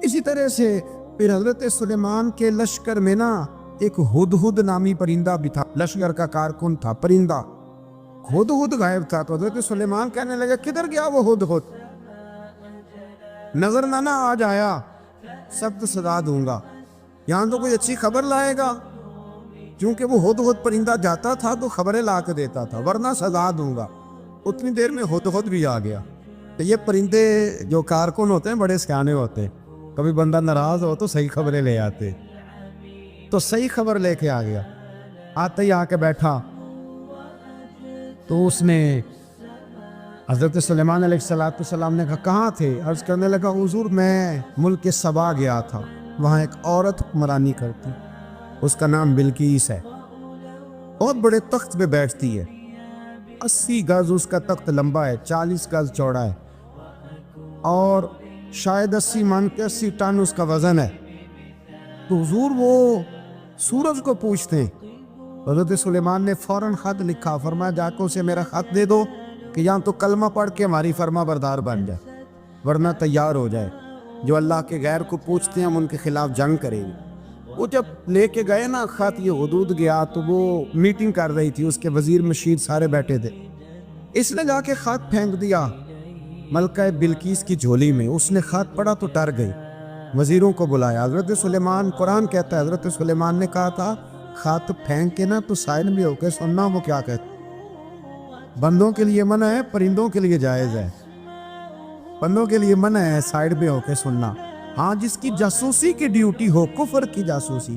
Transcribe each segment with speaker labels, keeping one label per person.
Speaker 1: اسی طرح سے پھر حضرت سلیمان کے لشکر میں نا ایک ہدہد نامی پرندہ بھی تھا، لشکر کا کارکن تھا پرندہ۔ ہدہد غائب تھا تو حضرت سلیمان کہنے لگا کدھر گیا وہ ہدہد؟ نظر نہ آج آیا، سخت سزا دوں گا، یہاں تو کوئی اچھی خبر لائے گا، کیونکہ وہ ہدہد پرندہ جاتا تھا تو خبریں لا کے دیتا تھا، ورنہ سزا دوں گا۔ اتنی دیر میں ہدہد بھی آ گیا۔ تو یہ پرندے جو کارکن ہوتے ہیں بڑے سیانے ہوتے ہیں، کبھی بندہ ناراض ہو تو صحیح خبریں لے آتے، تو صحیح خبر لے کے آ گیا۔ آتے ہی آ کے بیٹھا تو اس نے حضرت سلیمان علیہ السلام نے کہا کہاں تھے؟ عرض کرنے لگا حضور میں ملک سبا گیا تھا، وہاں ایک عورت حکمرانی کرتی، اس کا نام بلقیس ہے، بہت بڑے تخت پہ بیٹھتی ہے، 80 گز اس کا تخت لمبا ہے، 40 گز چوڑا ہے، اور شاید 80 من کے 80 ٹن اس کا وزن ہے۔ تو حضور وہ سورج کو پوچھتے ہیں۔ حضرت سلیمان نے فوراً خط لکھا، فرمایا جا کے اسے میرا خط دے دو کہ یہاں تو کلمہ پڑھ کے ہماری فرما بردار بن جائے، ورنہ تیار ہو جائے، جو اللہ کے غیر کو پوچھتے ہیں ہم ان کے خلاف جنگ کریں گے۔ وہ جب لے کے گئے نا خط، یہ حدود گیا تو وہ میٹنگ کر رہی تھی، اس کے وزیر مشیر سارے بیٹھے تھے، اس نے جا کے خط پھینک دیا ملکہ بلقیس کی جھولی میں۔ اس نے خط پڑھا تو ڈر گئی، وزیروں کو بلایا۔ حضرت سلیمان، قرآن کہتا ہے حضرت سلیمان نے کہا تھا خط پھینک کے نا تو سائن بھی ہو کے سننا وہ کیا کہتا۔ بندوں کے لیے منع ہے، پرندوں کے لیے جائز ہے۔ بندوں کے لیے منع ہے سائڈ پہ ہو کے سننا، ہاں جس کی جاسوسی کی ڈیوٹی ہو، کفر کی جاسوسی،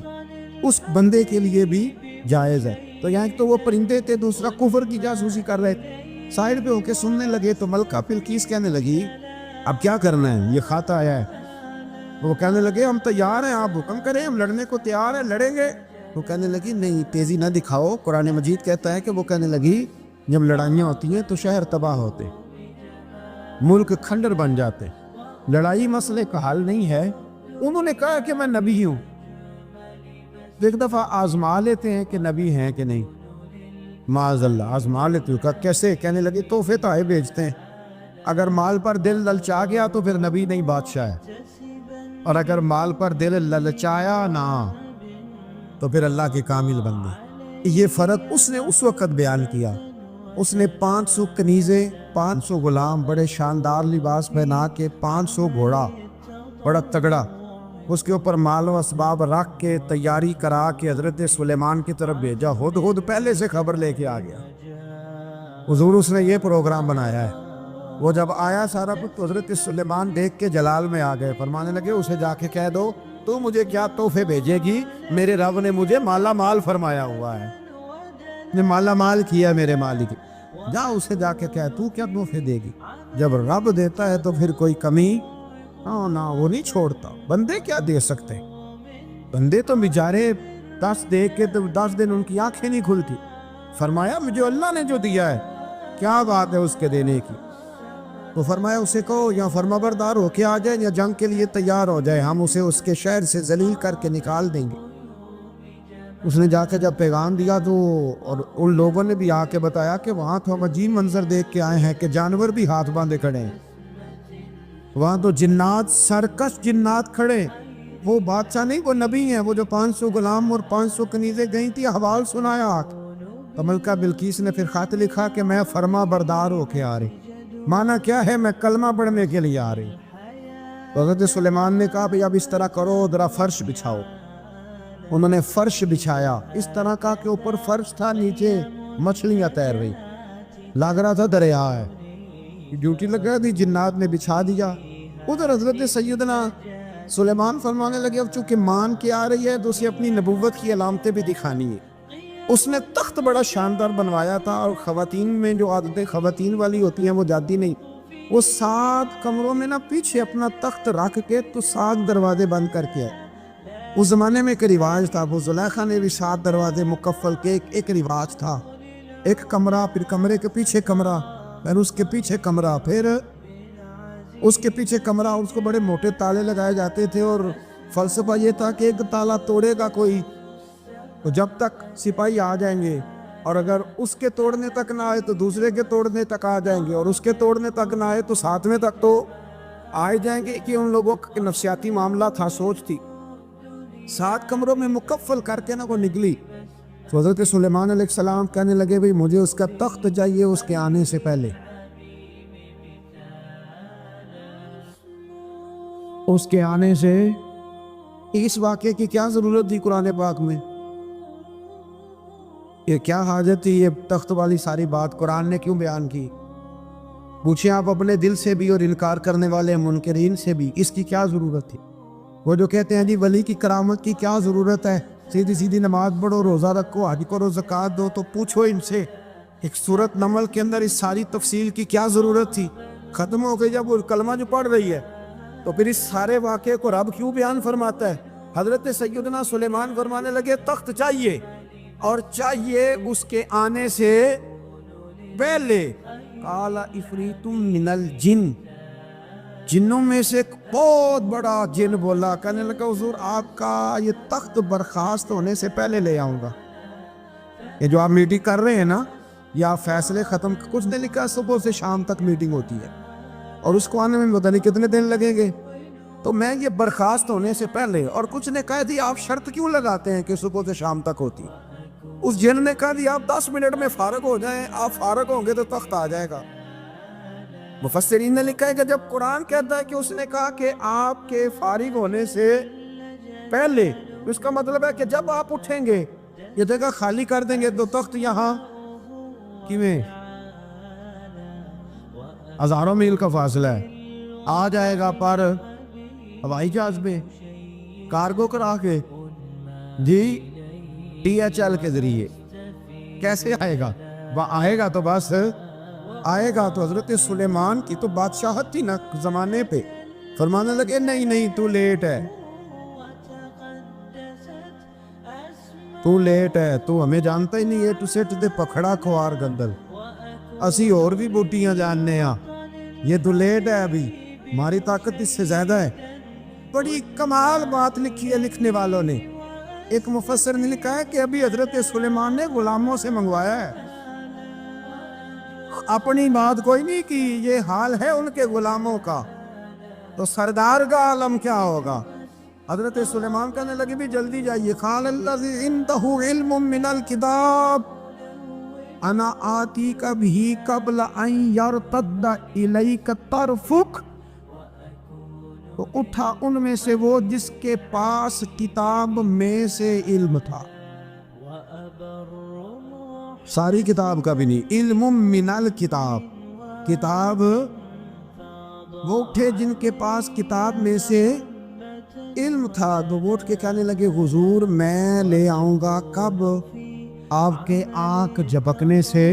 Speaker 1: اس بندے کے لیے بھی جائز ہے۔ تو یہاں ایک تو وہ پرندے تھے، دوسرا کفر کی جاسوسی کر رہے تھے، سائڈ پہ ہو کے سننے لگے۔ تو ملکہ بلقیس کہنے لگی اب کیا کرنا ہے، یہ خط آیا ہے۔ وہ کہنے لگے ہم تیار ہیں، آپ حکم کریں، ہم لڑنے کو تیار ہیں، لڑیں گے۔ وہ کہنے لگی نہیں تیزی نہ دکھاؤ، قرآن مجید کہتا ہے کہ وہ کہنے لگی جب لڑائیاں ہوتی ہیں تو شہر تباہ ہوتے، ملک کھنڈر بن جاتے، لڑائی مسئلے کا حل نہیں ہے۔ انہوں نے کہا کہ میں نبی ہوں، ایک دفعہ آزما لیتے ہیں کہ نبی ہیں کہ نہیں، معاذ اللہ آزما لیتے ہو۔ کہا کیسے؟ کہنے لگے تحفے تائے بھیجتے ہیں، اگر مال پر دل للچا گیا تو پھر نبی نہیں بادشاہ ہے، اور اگر مال پر دل للچایا نہ تو پھر اللہ کے کامل بندے۔ یہ فرق اس نے اس وقت بیان کیا۔ اس نے 500 کنیزیں، 500 غلام، بڑے شاندار لباس پہنا کے، 500 گھوڑا بڑا تگڑا، اس کے اوپر مال و اسباب رکھ کے تیاری کرا کے حضرت سلیمان کی طرف بھیجا۔ ہدہد پہلے سے خبر لے کے آ گیا، حضور اس نے یہ پروگرام بنایا ہے۔ وہ جب آیا سارا کچھ تو حضرت سلیمان دیکھ کے جلال میں آ گئے، فرمانے لگے اسے جا کے کہہ دو تو مجھے کیا تحفے بھیجے گی، میرے رب نے مجھے مالا مال فرمایا ہوا ہے، نے مالا مال کیا میرے مالک، جا اسے جا کے کہہ تو کیا تحفے دے گی۔ جب رب دیتا ہے تو پھر کوئی کمی نہ وہ نہیں چھوڑتا۔ بندے کیا دے سکتے، بندے تو بیچارے 10 دے کے تو 10 دن ان کی آنکھیں نہیں کھلتی۔ فرمایا مجھے اللہ نے جو دیا ہے کیا بات ہے اس کے دینے کی، تو فرمایا اسے کہو یا فرما بردار ہو کے آ جائے یا جنگ کے لیے تیار ہو جائے، ہم اسے اس کے شہر سے ذلیل کر کے نکال دیں گے۔ اس نے جا کے جب پیغام دیا تو اور ان لوگوں نے بھی آ کے بتایا کہ وہاں تو ہم عجیب منظر دیکھ کے آئے ہیں کہ جانور بھی ہاتھ باندھے کھڑے ہیں، وہاں تو جنات، سرکش جنات کھڑے، وہ بادشاہ نہیں وہ نبی ہیں، وہ جو 500 غلام اور 500 کنیزیں گئی تھی، حوال سنایا آٹھ۔ تو ملکہ بلقیس نے پھر خط لکھا کہ میں فرما بردار ہو کے آ رہی، مانا کیا ہے میں کلمہ پڑھنے کے لیے آ رہی۔ تو حضرت سلیمان نے کہا بھئی اب اس طرح کرو، ذرا فرش بچھاؤ۔ انہوں نے فرش بچھایا، اس طرح کا کہ اوپر فرش تھا، نیچے مچھلیاں تیر رہی، لگ رہا تھا دریا ہے، ڈیوٹی لگ رہی تھی، جنات نے بچھا دیا۔ ادھر حضرت سیدنا سلیمان فرمانے لگے اب چونکہ مان کے آ رہی ہے تو اسے اپنی نبوت کی علامتیں بھی دکھانی ہے۔ اس نے تخت بڑا شاندار بنوایا تھا، اور خواتین میں جو عادتیں خواتین والی ہوتی ہیں وہ جاتی نہیں، وہ 7 کمروں میں نا پیچھے اپنا تخت رکھ کے تو 7 دروازے بند کر کے آئے۔ اس زمانے میں ایک رواج تھا، وہ زلیخا نے بھی 7 دروازے مکفل کے، ایک رواج تھا، ایک کمرہ، پھر کمرے کے پیچھے کمرہ، پھر اس کے پیچھے کمرہ، پھر اس کے پیچھے کمرہ، اور اس کو بڑے موٹے تالے لگائے جاتے تھے، اور فلسفہ یہ تھا کہ ایک تالا توڑے گا کوئی تو جب تک سپاہی آ جائیں گے، اور اگر اس کے توڑنے تک نہ آئے تو دوسرے کے توڑنے تک آ جائیں گے، اور اس کے توڑنے تک نہ آئے تو 7ویں تک تو آئے جائیں گے کہ ان لوگوں کا نفسیاتی معاملہ تھا، سوچ تھی، 7 کمروں میں مکفل کر کے نا وہ نکلی. تو حضرت سلیمان علیہ السلام کہنے لگے بھئی مجھے اس کا تخت چاہیے اس کے آنے سے پہلے. اس کے آنے سے اس واقعے کی کیا ضرورت تھی قرآن پاک میں؟ یہ کیا حاجت تھی یہ تخت والی ساری بات قرآن نے کیوں بیان کی؟ پوچھیں آپ اپنے دل سے بھی اور انکار کرنے والے منکرین سے بھی، اس کی کیا ضرورت تھی؟ وہ جو کہتے ہیں جی ولی کی کرامت کی کیا ضرورت ہے، سیدھی سیدھی نماز پڑھو، روزہ رکھو، حج کرو، زکوٰۃ دو، تو پوچھو ان سے ایک سورت نمل کے اندر اس ساری تفصیل کی کیا ضرورت تھی؟ ختم ہو گئی جب وہ کلمہ جو پڑھ رہی ہے تو پھر اس سارے واقعے کو رب کیوں بیان فرماتا ہے؟ حضرت سیدنا سلیمان فرمانے لگے تخت چاہیے، اور چاہیے اس کے آنے سے پہلے. قال عفریت من الجن، جنوں میں سے ایک بہت بڑا جن بولا، کہنے لگا حضور آپ کا یہ تخت برخاست ہونے سے پہلے لے آؤں گا. یہ جو آپ میٹنگ کر رہے ہیں نا، یا فیصلے ختم، کچھ نے لکھا صبح سے شام تک میٹنگ ہوتی ہے اور اس کو آنے میں پتہ نہیں کتنے دن لگیں گے، تو میں یہ برخاست ہونے سے پہلے. اور کچھ نے کہا دی آپ شرط کیوں لگاتے ہیں کہ صبح سے شام تک ہوتی؟ اس جن نے کہا دی آپ 10 منٹ میں فارغ ہو جائیں، آپ فارغ ہوں گے تو تخت آ جائے گا. مفسرین نے لکھا ہے کہ جب قرآن کہتا ہے کہ اس نے کہا کہ آپ کے فارغ ہونے سے پہلے، اس کا مطلب ہے کہ جب آپ اٹھیں گے یہ جگہ خالی کر دیں گے تو تخت یہاں کیویں؟ ہزاروں میل کا فاصلہ ہے، آ جائے گا پر ہوائی جہاز پہ، کارگو کرا کے، جی DHL کے ذریعے. کیسے آئے گا؟ وہ آئے گا تو بس آئے گا. تو حضرت سلیمان کی تو بادشاہت تھی نا زمانے پہ، فرمانے لگے نہیں نہیں تو لیٹ ہے، تو لیٹ ہے، تو ہمیں جانتا ہی نہیں ہے، تو سٹ دے پکھڑا کھوار گندل، اسی اور بھی بوٹیاں جاننے ہاں، یہ تو لیٹ ہے، ابھی ہماری طاقت اس سے زیادہ ہے. بڑی کمال بات لکھی ہے لکھنے والوں نے. ایک مفسر نے لکھا ہے کہ ابھی حضرت سلیمان نے غلاموں سے منگوایا ہے، اپنی بات کوئی نہیں کی. یہ حال ہے ان کے غلاموں کا، تو سردار کا عالم کیا ہوگا؟ حضرت سلیمان کہنے لگے بھی جلدی جائیے. قال الذی عنده علم من الکتاب انا آتیک بہ قبل ان یرتد الیک طرفک. تو اٹھا ان میں سے وہ جس کے پاس کتاب میں سے علم تھا، ساری کتاب کا بھی نہیں، علم من الکتاب، کتاب. وہ اٹھے جن کے پاس کتاب میں سے علم تھا، تو وہ اٹھ کے کہنے لگے حضور میں لے آؤں گا کب؟ آپ کے آنکھ جھپکنے سے.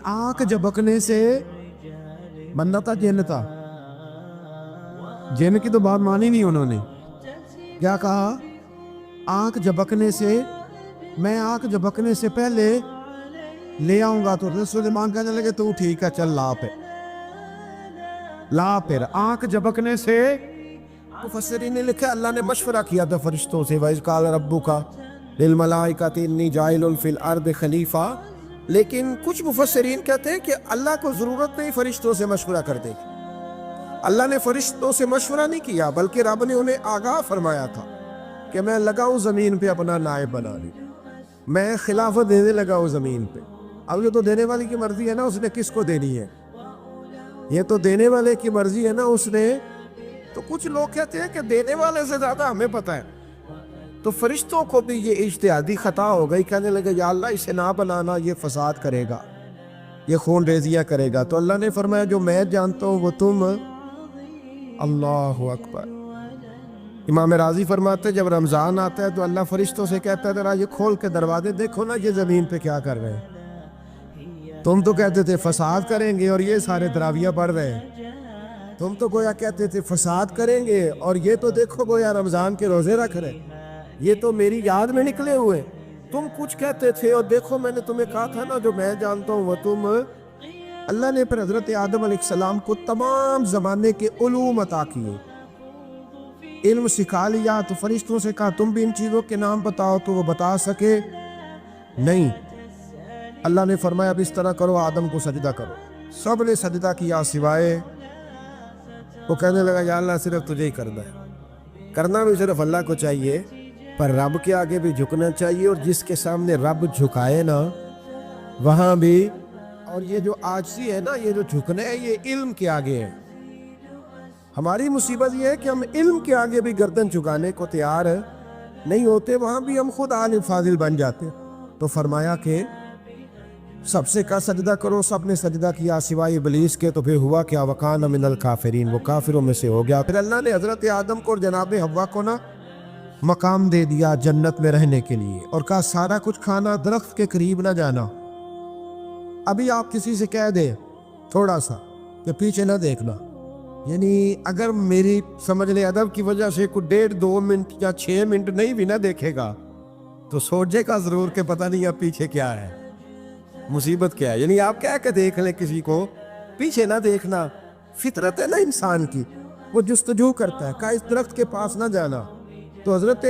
Speaker 1: آنکھ جھپکنے سے بندہ تھا جن تھا؟ جن کی تو بات مانی نہیں انہوں نے. کیا کہا؟ آنکھ جھپکنے سے، میں آنکھ جھپکنے سے پہلے لے آؤں گا. تو حضرت سلیمان کہنے لگے تو ٹھیک ہے چل لا پہ لا. پھر آنکھ جھپکنے سے مفسرین نے لکھا اللہ نے مشورہ کیا تھا فرشتوں سے، وَإِذْ قَالَ رَبُّكَ لِلْمَلَائِكَةِ إِنِّي جَاعِلٌ فِي الْأَرْضِ خَلِيفَةً. لیکن کچھ مفسرین کہتے ہیں کہ اللہ کو ضرورت نہیں فرشتوں سے مشورہ کرنے کی. اللہ نے فرشتوں سے مشورہ نہیں کیا، بلکہ رب نے انہیں آگاہ فرمایا تھا کہ میں لگا ہوں زمین پہ اپنا نائب بنا لی، میں خلافت دینے لگا ہوں زمین پہ. اب یہ تو دینے والی کی مرضی ہے نا اس نے کس کو دینی ہے، یہ تو دینے والے کی مرضی ہے نا اس نے. تو کچھ لوگ کہتے ہیں کہ دینے والے سے زیادہ ہمیں پتہ ہے. تو فرشتوں کو بھی یہ اجتہادی خطا ہو گئی، کہنے لگے یا اللہ اسے نہ بنانا، یہ فساد کرے گا، یہ خون ریزیاں کرے گا. تو اللہ نے فرمایا جو میں جانتا ہوں وہ تم. اللہ اکبر. امام راضی فرماتے جب رمضان آتا ہے تو اللہ فرشتوں سے کہتا ہے ذرا یہ کھول کے دروازے دیکھو نا یہ زمین پہ کیا کر رہے ہیں. تم تو کہتے تھے فساد کریں گے اور یہ سارے تراویح پڑھ رہے ہیں. تم تو گویا کہتے تھے فساد کریں گے اور یہ تو دیکھو گویا رمضان کے روزے رکھ رہے، یہ تو میری یاد میں نکلے ہوئے. تم کچھ کہتے تھے اور دیکھو میں نے تمہیں کہا تھا نا جو میں جانتا ہوں وہ تم. اللہ نے پھر حضرت آدم علیہ السلام کو تمام زمانے کے علوم عطا کیے، علم سکھا لیا. تو فرشتوں سے کہا تم بھی ان چیزوں کے نام بتاؤ، تو وہ بتا سکے نہیں. اللہ نے فرمایا اب اس طرح کرو، آدم کو سجدہ کرو۔ سب نے سجدہ کیا سوائے، وہ کہنے لگا یا اللہ صرف تجھے ہی کرنا ہے، کرنا بھی صرف اللہ کو چاہیے، پر رب کے آگے بھی جھکنا چاہیے، اور جس کے سامنے رب جھکائے نا وہاں بھی۔ اور یہ جو عاجزی ہے نا، یہ جو جھکنا ہے، یہ علم کے آگے ہے۔ ہماری مصیبت یہ ہے کہ ہم علم کے آگے بھی گردن جھکانے کو تیار نہیں ہوتے، وہاں بھی ہم خود عالم فاضل بن جاتے۔ تو فرمایا کہ سب سے کا سجدہ کرو، سب نے سجدہ کیا سوائے ابلیس کے۔ تو پھر ہوا کیا، وکان من الکافرین، وہ کافروں میں سے ہو گیا۔ پھر اللہ نے حضرت آدم کو اور جناب حوا کو نا مقام دے دیا جنت میں رہنے کے لیے، اور کہا سارا کچھ کھانا، درخت کے قریب نہ جانا۔ ابھی آپ کسی سے کہہ دیں تھوڑا سا کہ پیچھے نہ دیکھنا، یعنی اگر میری سمجھ لے ادب کی وجہ سے کوئی 1.5-2 منٹ یا 6 منٹ نہیں بھی نہ دیکھے گا تو سوچے گا ضرور کہ پتہ نہیں اب پیچھے کیا ہے، مصیبت کیا ہے۔ یعنی آپ کہہ کے دیکھ لیں کسی کو، پیچھے نہ دیکھنا فطرت ہے نا انسان کی، وہ جستجو کرتا ہے، کہا اس درخت کے پاس نہ جانا۔ تو حضرت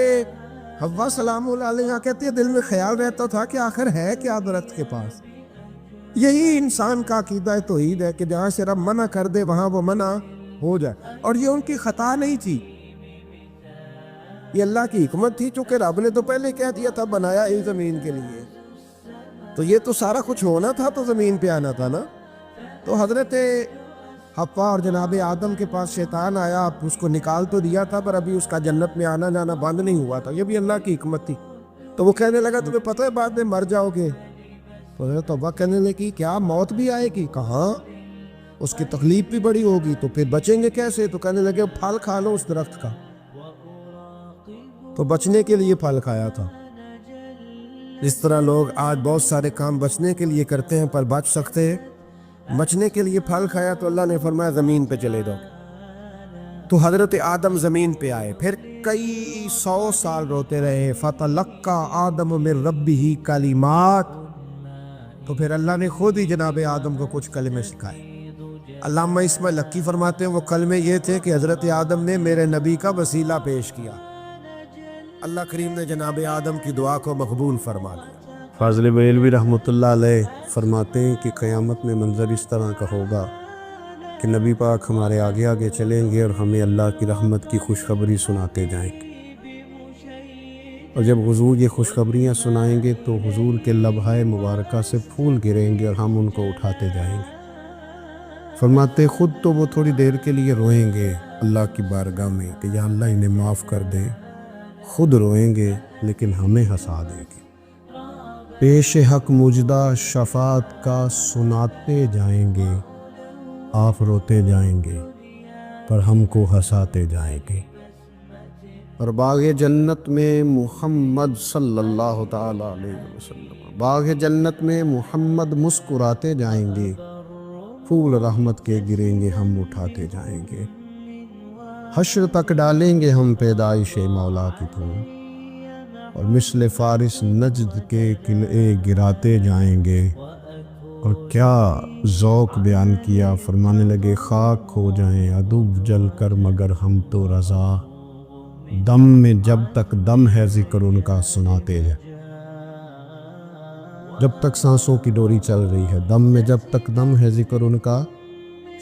Speaker 1: حوا سلام اللہ علیہ کہتے ہیں دل میں خیال رہتا تھا کہ آخر ہے کیا درخت کے پاس۔ یہی انسان کا عقیدہ توحید ہے کہ جہاں سے رب منع کر دے وہاں وہ منع ہو جائے، اور یہ ان کی خطا نہیں تھی، یہ اللہ کی حکمت تھی، چونکہ رب نے تو پہلے کہہ دیا تھا بنایا ہی زمین کے لیے، تو یہ تو سارا کچھ ہونا تھا تو زمین پہ آنا تھا نا۔ تو حضرت حوا اور جناب آدم کے پاس شیطان آیا، اس کو نکال تو دیا تھا پر ابھی اس کا جنت میں آنا جانا بند نہیں ہوا تھا، یہ بھی اللہ کی حکمت تھی۔ تو وہ کہنے لگا تمہیں پتہ ہے بعد میں مر جاؤ گے؟ تو حضرت حوا کہنے لگی کیا موت بھی آئے گی؟ کہاں، اس کی تکلیف بھی بڑی ہوگی، تو پھر بچیں گے کیسے؟ تو کہنے لگے پھل کھا لو اس درخت کا۔ تو بچنے کے لیے پھل کھایا تھا۔ اس طرح لوگ آج بہت سارے کام بچنے کے لیے کرتے ہیں پر بچ سکتے ہیں، بچنے کے لیے پھل کھایا تو اللہ نے فرمایا زمین پہ چلے جاؤ۔ تو حضرت آدم زمین پہ آئے، پھر کئی 100 سال روتے رہے، فَتَلَقَّى آدَمُ مِن رَبِّهِ کلمات، تو پھر اللہ نے خود ہی جناب آدم کو کچھ کلمے سکھائے۔ علامہ اسماعیل حقی فرماتے ہیں وہ کلمے یہ تھے کہ حضرت آدم نے میرے نبی کا وسیلہ پیش کیا، اللہ کریم نے جناب آدم کی دعا کو مقبول فرما لیا۔ فاضل بریلوی رحمۃ اللہ علیہ فرماتے ہیں کہ قیامت میں منظر اس طرح کا ہوگا کہ نبی پاک ہمارے آگے آگے چلیں گے اور ہمیں اللہ کی رحمت کی خوشخبری سناتے جائیں گے، اور جب حضور یہ خوشخبریاں سنائیں گے تو حضور کے لبھائے مبارکہ سے پھول گریں گے اور ہم ان کو اٹھاتے جائیں گے۔ فرماتے خود تو وہ تھوڑی دیر کے لیے روئیں گے اللہ کی بارگاہ میں کہ یا اللہ انہیں معاف کر دیں، خود روئیں گے لیکن ہمیں ہنسا دیں گے۔ پیش حق مجدہ شفاعت کا سناتے جائیں گے، آپ روتے جائیں گے پر ہم کو ہنساتے جائیں گے۔ اور باغ جنت میں محمد صلی اللہ تعالیٰ علیہ وسلم، باغ جنت میں محمد مسکراتے جائیں گے، پھول رحمت کے گریں گے ہم اٹھاتے جائیں گے۔ حشر تک ڈالیں گے ہم پیدائش مولا کی دھوم، اور مثل فارس نجد کے قلعے گراتے جائیں گے۔ اور کیا ذوق بیان کیا، فرمانے لگے خاک ہو جائیں عدو جل کر مگر ہم تو رضا، دم میں جب تک دم ہے ذکر ان کا سناتے جائیں، جب تک سانسوں کی ڈوری چل رہی ہے دم میں جب تک دم ہے ذکر ان کا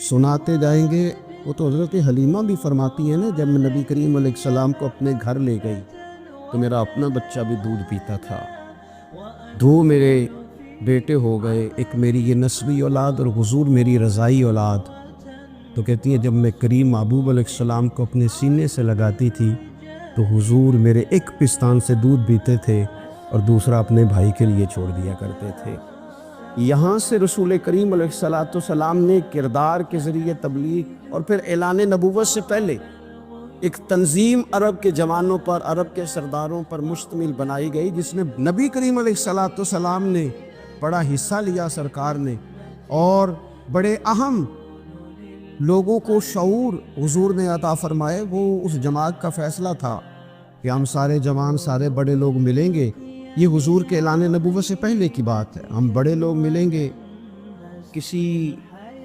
Speaker 1: سناتے جائیں گے۔ وہ تو حضرت حلیمہ بھی فرماتی ہیں نا، جب میں نبی کریم علیہ السلام کو اپنے گھر لے گئی تو میرا اپنا بچہ بھی دودھ پیتا تھا، 2 میرے بیٹے ہو گئے، ایک میری یہ نسبی اولاد اور حضور میری رضائی اولاد۔ تو کہتی ہیں جب میں کریم محبوب علیہ السلام کو اپنے سینے سے لگاتی تھی تو حضور میرے ایک پستان سے دودھ پیتے تھے اور دوسرا اپنے بھائی کے لیے چھوڑ دیا کرتے تھے۔ یہاں سے رسول کریم علیہ السلام نے کردار کے ذریعے تبلیغ اور پھر اعلان نبوت سے پہلے ایک تنظیم عرب کے جوانوں پر، عرب کے سرداروں پر مشتمل بنائی گئی، جس میں نبی کریم علیہ السلام نے بڑا حصہ لیا سرکار نے، اور بڑے اہم لوگوں کو شعور حضور نے عطا فرمائے۔ وہ اس جماعت کا فیصلہ تھا کہ ہم سارے جوان، سارے بڑے لوگ ملیں گے، یہ حضور کے اعلان نبوت سے پہلے کی بات ہے، ہم بڑے لوگ ملیں گے، کسی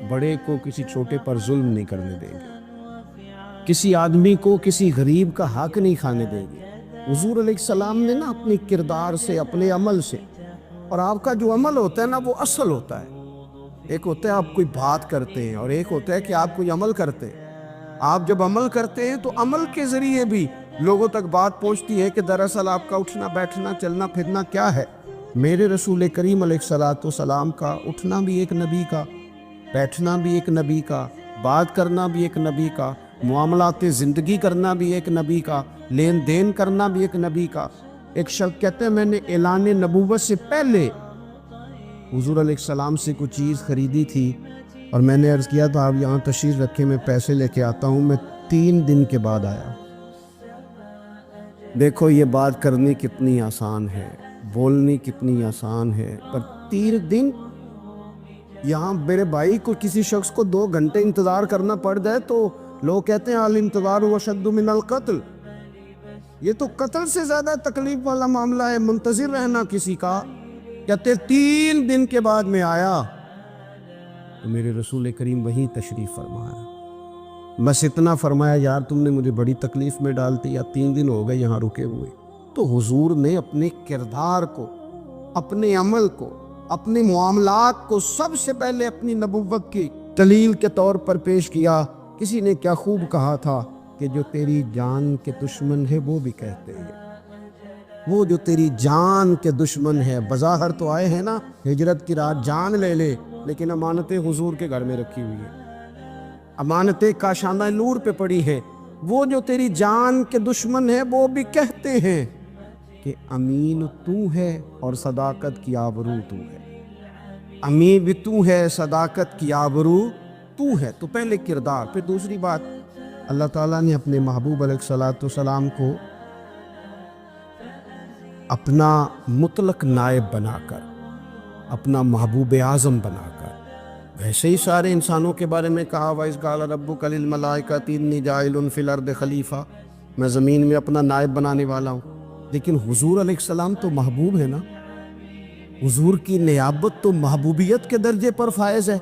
Speaker 1: بڑے کو کسی چھوٹے پر ظلم نہیں کرنے دیں گے، کسی آدمی کو کسی غریب کا حق نہیں کھانے دیں گے۔ حضور علیہ السلام نے نا اپنے کردار سے، اپنے عمل سے اور آپ کا جو عمل ہوتا ہے نا وہ اصل ہوتا ہے۔ ایک ہوتا ہے آپ کوئی بات کرتے ہیں اور ایک ہوتا ہے کہ آپ کوئی عمل کرتے ہیں۔ آپ جب عمل کرتے ہیں تو عمل کے ذریعے بھی لوگوں تک بات پہنچتی ہے کہ دراصل آپ کا اٹھنا بیٹھنا چلنا پھرنا کیا ہے۔ میرے رسول کریم علیہ الصلوۃ والسلام کا اٹھنا بھی ایک نبی کا، بیٹھنا بھی ایک نبی کا، بات کرنا بھی ایک نبی کا، معاملات زندگی کرنا بھی ایک نبی کا، لین دین کرنا بھی ایک نبی کا۔ ایک شخص کہتے ہیں میں نے اعلان نبوت سے پہلے حضور علیہ السلام سے کوئی چیز خریدی تھی اور میں نے عرض کیا تھا آپ یہاں تشریف رکھے میں پیسے لے کے آتا ہوں، میں 3 دن کے بعد آیا۔ دیکھو یہ بات کرنی کتنی آسان ہے، بولنی کتنی آسان ہے، پر 3 دن یہاں میرے بھائی کو کسی شخص کو 2 گھنٹے انتظار کرنا پڑ جائے تو لوگ کہتے ہیں الانتظار اشد من القتل، یہ تو قتل سے زیادہ تکلیف والا معاملہ ہے منتظر رہنا کسی کا۔ کہتے 3 دن کے بعد میں آیا تو میرے رسول کریم وہیں تشریف فرمایا۔ بس اتنا فرمایا یار تم نے مجھے بڑی تکلیف میں ڈالتی، یا 3 دن ہو گئے یہاں رکے ہوئے۔ تو حضور نے اپنے کردار کو، اپنے عمل کو، اپنے معاملات کو سب سے پہلے اپنی نبوت کی دلیل کے طور پر پیش کیا۔ کسی نے کیا خوب کہا تھا کہ جو تیری جان کے دشمن ہے وہ بھی کہتے ہیں، وہ جو تیری جان کے دشمن ہے، بظاہر تو آئے ہیں نا ہجرت کی رات جان لے لے، لیکن امانتیں حضور کے گھر میں رکھی ہوئی ہیں، امانتیں کاشانہ نور پہ پڑی ہیں۔ وہ جو تیری جان کے دشمن ہے وہ بھی کہتے ہیں کہ امین تو ہے اور صداقت کی آبرو تو ہے، امین بھی تو ہے، صداقت کی آبرو تو ہے۔ تو پہلے کردار، پھر دوسری بات اللہ تعالیٰ نے اپنے محبوب علیہ الصلوۃ والسلام کو اپنا مطلق نائب بنا کر، اپنا محبوب اعظم بنا کر، ویسے ہی سارے انسانوں کے بارے میں کہا وَإِذْ قَالَ رَبُّكَ لِلْمَلَائِكَةِ إِنِّي جَاعِلٌ فِي الْأَرْضِ خَلِيفَةً، میں زمین میں اپنا نائب بنانے والا ہوں۔ لیکن حضور علیہ السلام تو محبوب ہے نا، حضور کی نیابت تو محبوبیت کے درجے پر فائز ہے۔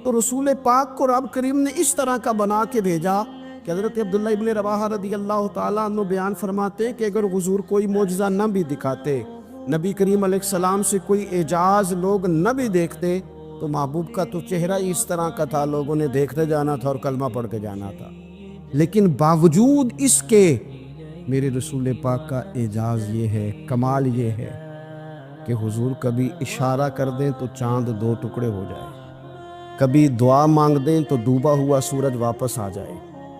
Speaker 1: تو رسول پاک کو رب کریم نے اس طرح کا بنا کے بھیجا کہ حضرت عبداللہ ابن رواحہ رضی اللہ تعالیٰ عنہ بیان فرماتے ہیں کہ اگر حضور کوئی معجزہ نہ بھی دکھاتے، نبی کریم علیہ السلام سے کوئی اعجاز لوگ نہ بھی دیکھتے، تو محبوب کا تو چہرہ ہی اس طرح کا تھا، لوگوں نے دیکھتے جانا تھا اور کلمہ پڑھ کے جانا تھا۔ لیکن باوجود اس کے میرے رسول پاک کا اعجاز یہ ہے، کمال یہ ہے کہ حضور کبھی اشارہ کر دیں تو چاند 2 ٹکڑے ہو جائے، کبھی دعا مانگ دیں تو ڈوبا ہوا سورج واپس آ جائے،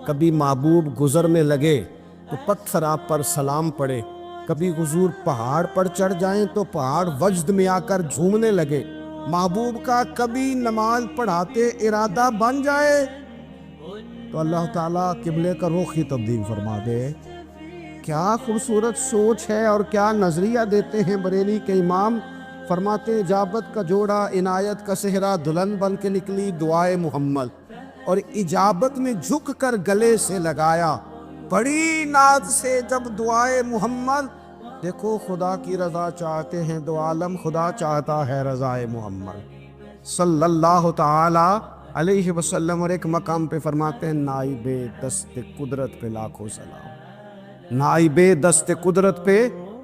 Speaker 1: کبھی محبوب گزرنے لگے تو پتھر آپ پر سلام پڑے، کبھی حضور پہاڑ پر چڑھ جائیں تو پہاڑ وجد میں آ کر جھومنے لگے، محبوب کا کبھی نماز پڑھاتے ارادہ بن جائے تو اللہ تعالیٰ قبلے کا رخ ہی تبدیل فرما دے۔ کیا خوبصورت سوچ ہے اور کیا نظریہ دیتے ہیں بریلی کے امام، فرماتے ہیں اجابت کا جوڑا عنایت کا صحرا دلہن بن کے نکلی دعائے محمد، اور اجابت میں جھک کر گلے سے لگایا بڑی ناز سے جب دعائے محمد۔ دیکھو خدا کی رضا چاہتے ہیں دو عالم، خدا چاہتا ہے رضائے محمد صلی اللہ تعالی علیہ وسلم۔ اور ایک مقام پہ فرماتے ہیں نائب دست قدرت پہ لاکھوں سلام، نائب دست قدرت پہ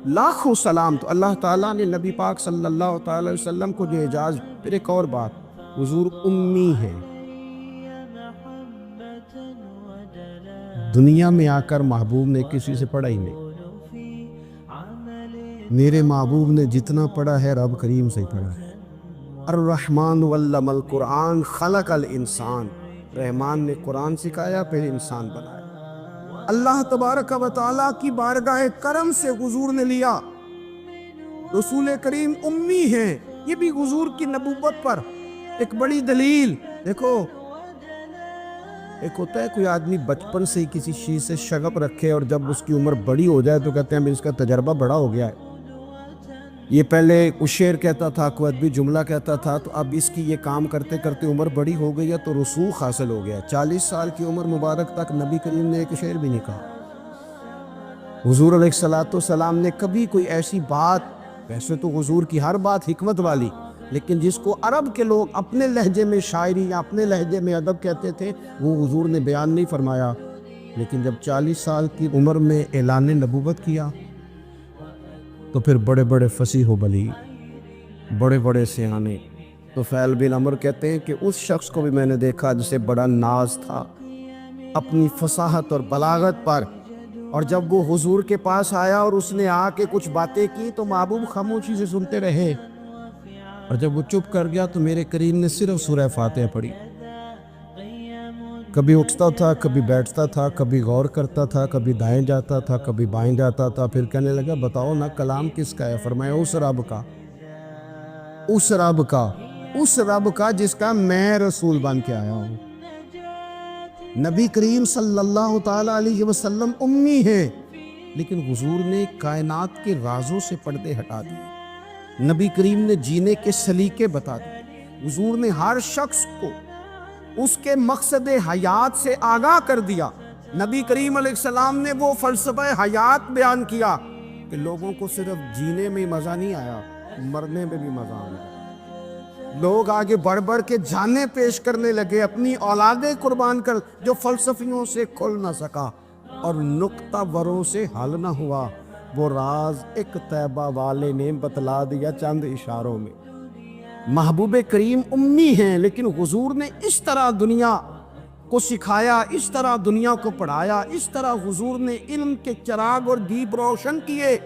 Speaker 1: لاکھوں سلام۔ تو اللہ تعالیٰ نے نبی پاک صلی اللہ تعالی وسلم کو جو اعجاز۔ پھر ایک اور بات، حضور امی ہے، دنیا میں آ کر محبوب نے کسی سے پڑھا ہی نہیں، میرے محبوب نے جتنا پڑھا ہے رب کریم سے ہی پڑھا ہے۔ الرحمن علم القرآن خلق الانسان، رحمان نے قرآن سکھایا پھر انسان بنایا۔ اللہ تبارک و تعالیٰ کی بارگاہ کرم سے حضور نے لیا۔ رسول کریم امی ہیں، یہ بھی حضور کی نبوت پر ایک بڑی دلیل۔ دیکھو ایک ہوتا ہے کوئی آدمی بچپن سے ہی کسی چیز سے شغف رکھے اور جب اس کی عمر بڑی ہو جائے تو کہتے ہیں اس کا تجربہ بڑا ہو گیا ہے، یہ پہلے کچھ شعر کہتا تھا، کوئی ادبی جملہ کہتا تھا، تو اب اس کی یہ کام کرتے کرتے عمر بڑی ہو گئی ہے تو رسوخ حاصل ہو گیا ہے۔ 40 سال کی عمر مبارک تک نبی کریم نے ایک شعر بھی نہیں کہا۔ حضور علیہ الصلوۃ والسلام نے کبھی کوئی ایسی بات، ویسے تو حضور کی ہر بات حکمت والی، لیکن جس کو عرب کے لوگ اپنے لہجے میں شاعری یا اپنے لہجے میں ادب کہتے تھے، وہ حضور نے بیان نہیں فرمایا۔ لیکن جب 40 سال کی عمر میں اعلان نبوت کیا تو پھر بڑے بڑے فصیح و بلیغ بڑے بڑے سیانے. طفیل بن عمر کہتے ہیں کہ اس شخص کو بھی میں نے دیکھا جسے بڑا ناز تھا اپنی فصاحت اور بلاغت پر، اور جب وہ حضور کے پاس آیا اور اس نے آ کے کچھ باتیں کی تو محبوب خاموشی سے سنتے رہے، اور جب وہ چپ کر گیا تو میرے کریم نے صرف سورہ فاتحہ پڑھی. کبھی اٹھتا تھا، کبھی بیٹھتا تھا، کبھی غور کرتا تھا، کبھی دائیں جاتا تھا، کبھی بائیں جاتا تھا. پھر کہنے لگا بتاؤ نا کلام کس کا ہے؟ فرمایا اس رب کا، اس رب کا، اس رب کا جس کا میں رسول بن کے آیا ہوں. نبی کریم صلی اللہ تعالیٰ علیہ وسلم امی ہے، لیکن حضور نے کائنات کے رازوں سے پردے ہٹا دیے. نبی کریم نے جینے کے سلیقے بتا دیے. حضور نے ہر شخص کو اس کے مقصد حیات سے آگاہ کر دیا. نبی کریم علیہ السلام نے وہ فلسفہ حیات بیان کیا کہ لوگوں کو صرف جینے میں مزہ نہیں آیا، مرنے میں بھی مزہ آیا. لوگ آگے بڑھ بڑھ کے جانیں پیش کرنے لگے، اپنی اولادیں قربان کر، جو فلسفیوں سے کھل نہ سکا اور نقطہ وروں سے حل نہ ہوا. وہ راز ایک طیبہ والے نے بتلا دیا چند اشاروں میں. محبوب کریم امی ہیں، لیکن حضور نے اس طرح دنیا کو سکھایا، اس طرح دنیا کو پڑھایا، اس طرح حضور نے علم کے چراغ اور دیپ روشن کیے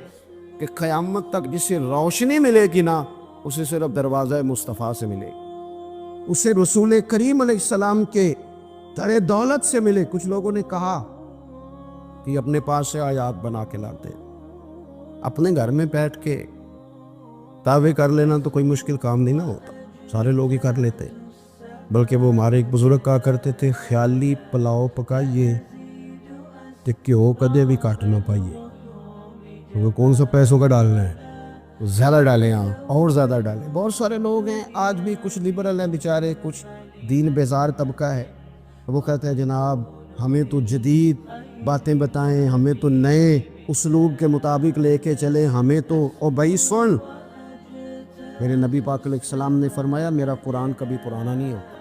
Speaker 1: کہ قیامت تک جسے روشنی ملے گی نا، اسے صرف دروازہ مصطفیٰ سے ملے، اسے رسول کریم علیہ السلام کے در دولت سے ملے. کچھ لوگوں نے کہا کہ اپنے پاس سے آیات بنا کے لاتے، اپنے گھر میں بیٹھ کے دعوے کر لینا تو کوئی مشکل کام نہیں نہ ہوتا، سارے لوگ ہی کر لیتے. بلکہ وہ ہمارے ایک بزرگ کہا کرتے تھے خیالی پلاؤ پکائیے کہ کیوں کدے بھی کاٹ نہ پائیے. تو کون سا پیسوں کا ڈالنا ہے، زیادہ ڈالیں، ہاں اور زیادہ ڈالیں. بہت سارے لوگ ہیں آج بھی، کچھ لبرل ہیں بیچارے، کچھ دین بیزار طبقہ ہے، وہ کہتے ہیں جناب ہمیں تو جدید باتیں بتائیں، ہمیں تو نئے اسلوب کے مطابق لے کے چلیں، ہمیں تو او بھائی سن، میرے نبی پاک علیہ السلام نے فرمایا میرا قرآن کبھی پرانا نہیں ہوتا.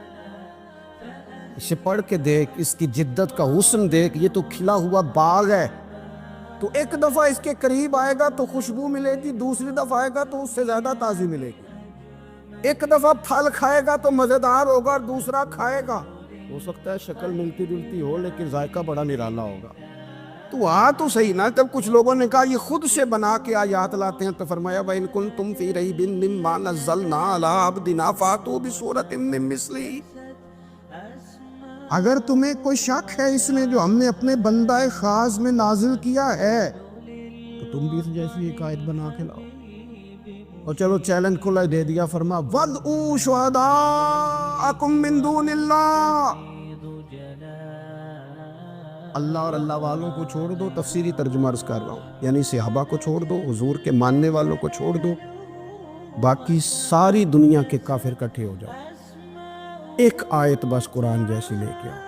Speaker 1: اسے پڑھ کے دیکھ، اس کی جدت کا حسن دیکھ، یہ تو کھلا ہوا باغ ہے. تو ایک دفعہ اس کے قریب آئے گا تو خوشبو ملے گی، دوسری دفعہ آئے گا تو اس سے زیادہ تازی ملے گی. ایک دفعہ پھل کھائے گا تو مزیدار ہوگا، اور دوسرا کھائے گا ہو سکتا ہے شکل ملتی جلتی ہو لیکن ذائقہ بڑا نرالا ہوگا. تو تو صحیح نا. جب کچھ لوگوں نے کہا یہ خود سے بنا کے آیات لاتے ہیں تو فرمایا وَإِن كُنتُمْ فِي رَيْبٍ مِّمَّا نَزَّلْنَا عَلَىٰ عَبْدِنَا فَأْتُوا بِسُورَةٍ مِّن مِّثْلِهِ. اگر تمہیں کوئی شک ہے اس میں جو ہم نے اپنے بندہ خاص میں نازل کیا ہے تو تم بھی اس جیسی ایک آیت بنا کے لاؤ. اور چلو چیلنج کھلا دے دیا، فرما وَادْعُوا شُهَدَاءَكُم مِّن دُونِ اللَّهِ. اللہ اور اللہ والوں کو چھوڑ دو، تفسیری ترجمہ عرض کر رہا ہوں، یعنی صحابہ کو چھوڑ دو، حضور کے ماننے والوں کو چھوڑ دو، باقی ساری دنیا کے کافر اکٹھے ہو جاؤ، ایک آیت بس قرآن جیسی لے کے آؤ،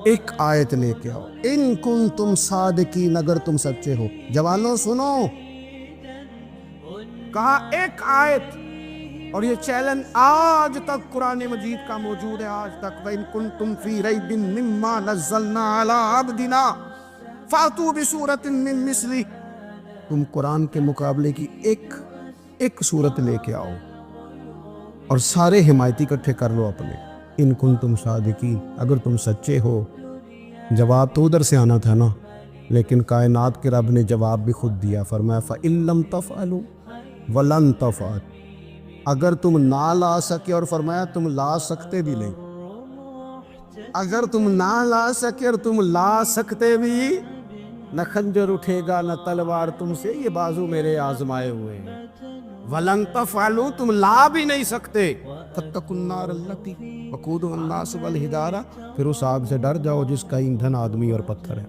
Speaker 1: ایک آیت لے کے آؤ. ان کنتم صادقین، اگر تم سچے ہو. جوانوں سنو، کہا ایک آیت، اور یہ چیلنج آج تک قرآن مجید کا موجود ہے، آج تک. وَإِن كُنتُمْ فِي رَيْبٍ مِّمَّا نَزَّلْنَا عَلَىٰ عَبْدِنَا فَأْتُوا بِسُورَةٍ مِّن مِّثْلِهِ. تم قرآن کے مقابلے کی ایک صورت لے کے آؤ اور سارے حمایتی اکٹھے کر لو اپنے. ان کنتم صادقین، اگر تم سچے ہو. جواب تو ادھر سے آنا تھا نا، لیکن کائنات کے رب نے جواب بھی خود دیا. فرمایا فَإِن لَّمْ تَفْعَلُوا وَلَن تَفْعَلُوا. اگر تم نہ لا سکے، اور فرمایا تم لا سکتے بھی نہیں، اگر تم نہ لا سکے اور تم لا سکتے بھی، نہ خنجر اٹھے گا نہ تلوار تم سے، یہ بازو میرے آزمائے ہوئے ہیں. وَلَن تَفْعَلُوا، تم لا بھی نہیں سکتے. فَاتَّقُوا النَّارَ الَّتِي وَقُودُهَا النَّاسُ وَالْحِجَارَةُ، پھر اس آگ سے ڈر جاؤ جس کا ایندھن آدمی اور پتھر ہے.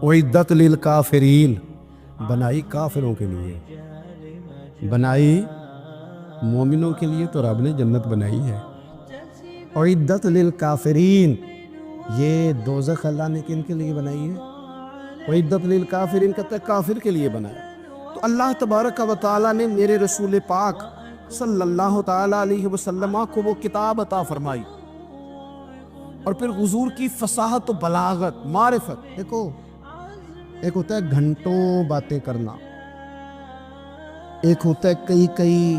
Speaker 1: اُعِدَّتْ لِلْکَافِرِینَ، بنائی کافروں کے لیے، بنائی مومنوں کے لیے تو رب نے جنت بنائی ہے. اُعِدَّتْ لِلْکَافِرِینَ، یہ دوزخ اللہ نے کن کے لیے بنائی ہے؟ اُعِدَّتْ لِلْکَافِرِینَ کہتا ہے کافر کے لیے بنایا. تو اللہ تبارک و تعالیٰ نے میرے رسول پاک صلی اللہ تعالیٰ علیہ وسلم کو وہ کتاب عطا فرمائی، اور پھر حضور کی فصاحت و بلاغت، معرفت. دیکھو ایک ہوتا ہے گھنٹوں باتیں کرنا، ایک ہوتا ہے کئی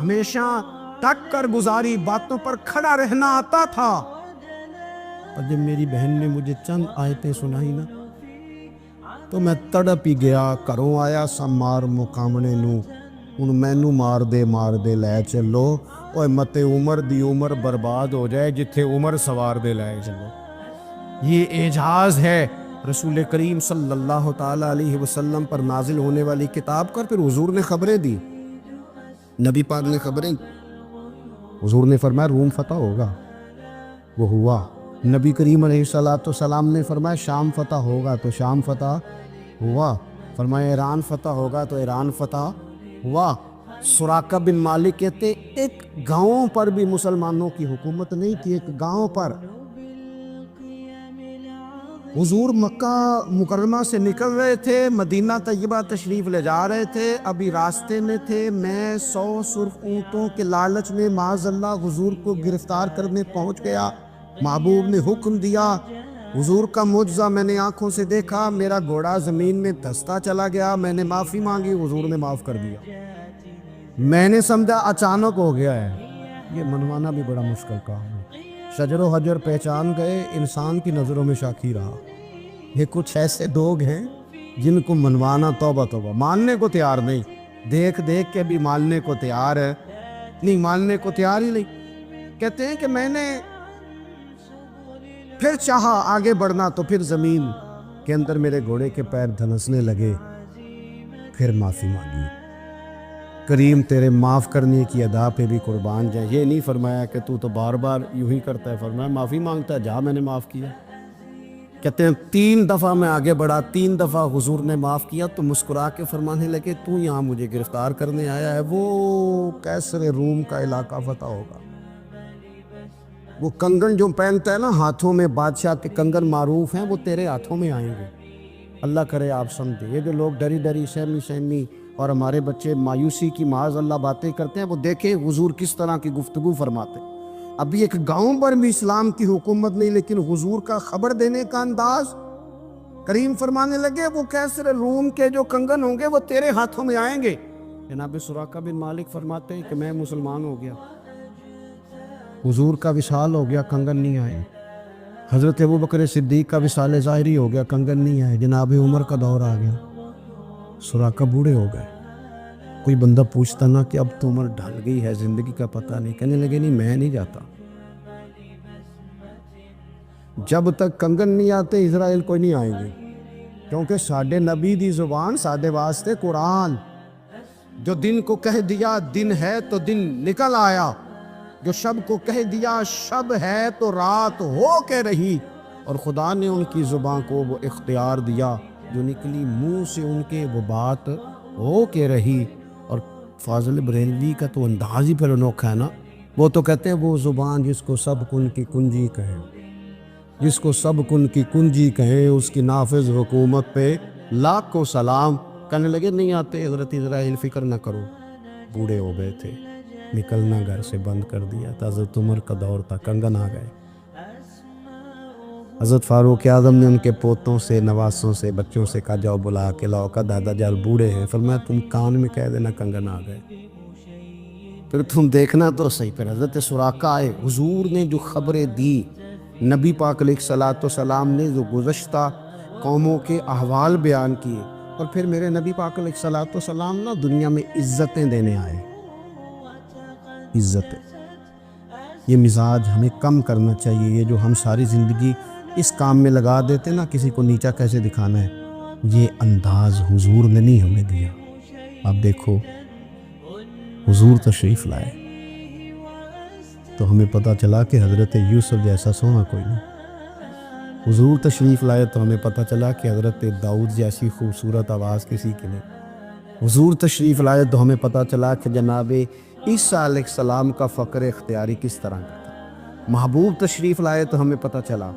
Speaker 1: ہمیشہ ٹک کر گزاری باتوں پر کھڑا رہنا آتا تھا، اور جب میری بہن نے مجھے چند آیتیں سنائی نا تو میں تڑپ ہی گیا۔ کروں آیا سا مار مقامنے نو، ان مینو مار دے لے چلو، اوے متے عمر دی عمر برباد ہو جائے جتھے عمر سوار دے لے چلو۔ یہ اعجاز ہے رسول کریم صلی اللہ تعالیٰ علیہ وسلم پر نازل ہونے والی کتاب کا۔ پھر حضور نے خبریں دی، نبی پاک نے خبریں، حضور نے فرمایا روم فتح ہوگا، وہ ہوا۔ نبی کریم علیہ السلام نے فرمایا شام فتح ہوگا، تو شام فتح ہوا۔ فرمایا ایران فتح ہوگا، تو ایران فتح ہوا۔ سراقہ بن مالک کہتے ایک گاؤں پر بھی مسلمانوں کی حکومت نہیں تھی، ایک گاؤں پر۔ حضور مکہ مکرمہ سے نکل رہے تھے، مدینہ طیبہ تشریف لے جا رہے تھے، ابھی راستے میں تھے، میں 100 سرخ اونٹوں کے لالچ میں معاذ اللہ حضور کو گرفتار کرنے پہنچ گیا۔ محبوب نے حکم دیا، حضور کا معجزہ میں نے آنکھوں سے دیکھا، میرا گھوڑا زمین میں دھستا چلا گیا، میں نے معافی مانگی، حضور نے معاف کر دیا۔ میں نے سمجھا اچانک ہو گیا ہے۔ یہ منوانا بھی بڑا مشکل کام ہے۔ شجر و حجر پہچان گئے، انسان کی نظروں میں شاکی رہا۔ یہ کچھ ایسے لوگ ہیں جن کو منوانا توبہ توبہ، ماننے کو تیار نہیں، دیکھ دیکھ کے بھی ماننے کو تیار ہے نہیں، ماننے کو تیار ہی نہیں۔ کہتے ہیں کہ میں نے پھر چاہا آگے بڑھنا، تو پھر زمین کے اندر میرے گھوڑے کے پیر دھنسنے لگے، پھر معافی مانگی۔ کریم تیرے معاف کرنے کی ادا پہ بھی قربان جائیں۔ یہ نہیں فرمایا کہ تو بار بار یوں ہی کرتا ہے، فرمایا معافی مانگتا ہے، جا میں نے معاف کیا۔ کہتے ہیں 3 دفعہ میں آگے بڑھا، 3 دفعہ حضور نے معاف کیا تو مسکرا کے فرمانے لگے تو یہاں مجھے گرفتار کرنے آیا ہے، وہ کیسر روم کا علاقہ فتح ہوگا۔ وہ کنگن جو پہنتا ہے نا ہاتھوں میں، بادشاہ کے کنگن معروف ہیں، وہ تیرے ہاتھوں میں آئیں گے۔ اللہ کرے آپ سمجھے۔ یہ جو لوگ ڈری ڈری سہمی اور ہمارے بچے مایوسی کی معاذ اللہ باتیں کرتے ہیں، وہ دیکھیں حضور کس طرح کی گفتگو فرماتے ہیں۔ ابھی ایک گاؤں پر بھی اسلام کی حکومت نہیں، لیکن حضور کا خبر دینے کا انداز۔ کریم فرمانے لگے وہ کیسر روم کے جو کنگن ہوں گے وہ تیرے ہاتھوں میں آئیں گے۔ جناب سراقہ بن مالک فرماتے ہیں کہ میں مسلمان ہو گیا، حضور کا وصال ہو گیا، کنگن نہیں آئے۔ حضرت ابوبکر صدیق کا وصال ظاہری ہو گیا، کنگن نہیں آئے۔ جناب عمر کا دور آ گیا، سراقہ بوڑھے ہو گئے۔ کوئی بندہ پوچھتا نا کہ اب تو عمر ڈھل گئی ہے، زندگی کا پتہ نہیں، کہنے لگے نہیں میں نہیں جاتا، جب تک کنگن نہیں آتے اسرائیل کوئی نہیں آئیں گے، کیونکہ ساڈے نبی دی زبان ساڈے واسطے قرآن، جو دن کو کہہ دیا دن ہے تو دن نکل آیا، جو شب کو کہہ دیا شب ہے تو رات ہو کے رہی، اور خدا نے ان کی زبان کو وہ اختیار دیا، جو نکلی منہ سے ان کے وہ بات ہو کے رہی۔ اور فاضل بریلوی کا تو انداز ہی پھر انوکھا ہے نا، وہ تو کہتے ہیں وہ زبان جس کو سب کن کی کنجی کہیں، جس کو سب کن کی کنجی کہیں، اس کی نافذ حکومت پہ لاکھوں سلام۔ کہنے لگے نہیں آتے حضرت اسرائیل، فکر نہ کرو، بوڑھے ہو گئے تھے، نکلنا گھر سے بند کر دیا تھا، حضرت عمر کا دور تھا، کنگن آ گئے۔ حضرت فاروق اعظم نے ان کے پوتوں سے، نواسوں سے، بچوں سے کہا جاؤ بلا کے لاؤ، کا دادا جان بوڑھے ہیں، فرمایا تم کان میں کہہ دینا کنگن آ گئے، پھر تم دیکھنا تو صحیح۔ پھر حضرت سراقہ آئے، حضور نے جو خبریں دی، نبی پاک علیہ السلام نے جو گزشتہ قوموں کے احوال بیان کیے، اور پھر میرے نبی پاک علیہ السلام نا دنیا میں عزتیں دینے آئے، عزتیں۔ یہ مزاج ہمیں کم کرنا چاہیے، یہ جو ہم ساری زندگی اس کام میں لگا دیتے نا کسی کو نیچا کیسے دکھانا ہے، یہ انداز حضور نے نہیں ہمیں دیا۔ آپ دیکھو حضور تشریف لائے تو ہمیں پتہ چلا کہ حضرت یوسف جیسا سونا کوئی نہیں، حضور تشریف لائے تو ہمیں پتہ چلا کہ حضرت داؤد جیسی خوبصورت آواز کسی کی نہیں، حضور تشریف لائے تو ہمیں پتہ چلا کہ جناب عیسیٰ علیہ السلام کا فقر اختیاری کس طرح کا تھا، محبوب تشریف لائے تو ہمیں پتہ چلا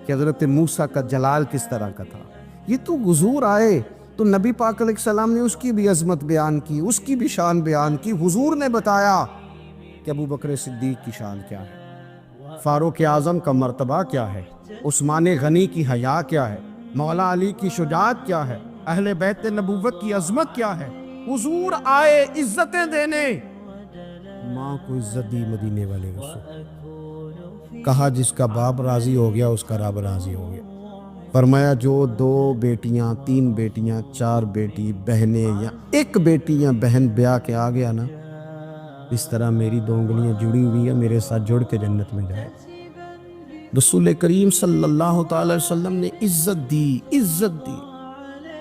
Speaker 1: کہ حضرت موسیٰ کا جلال کس طرح کا تھا۔ یہ تو حضور آئے تو نبی پاک علیہ السلام نے اس کی بھی عظمت بیان کی، اس کی بھی شان بیان کی، حضور نے بتایا کہ ابوبکر صدیق کی شان کیا ہے، فاروق اعظم کا مرتبہ کیا ہے، عثمان غنی کی حیا کیا ہے، مولا علی کی شجاعت کیا ہے، اہل بیت نبوت کی عظمت کیا ہے۔ حضور آئے عزتیں دینے، ماں کو عزت دی مدینے والے رسول. کہا جس کا باپ راضی ہو گیا اس کا رب راضی ہو گیا. فرمایا جو 2 بیٹیاں 3 بیٹیاں 4 بیٹی بہنیں یا ایک بیٹی یا بہن بیاہ کے آ گیا نا، اس طرح میری 2 انگلیاں جڑی ہوئی ہیں، میرے ساتھ جڑ کے جنت میں جائے. رسول کریم صلی اللہ تعالی وسلم نے عزت دی، عزت دی.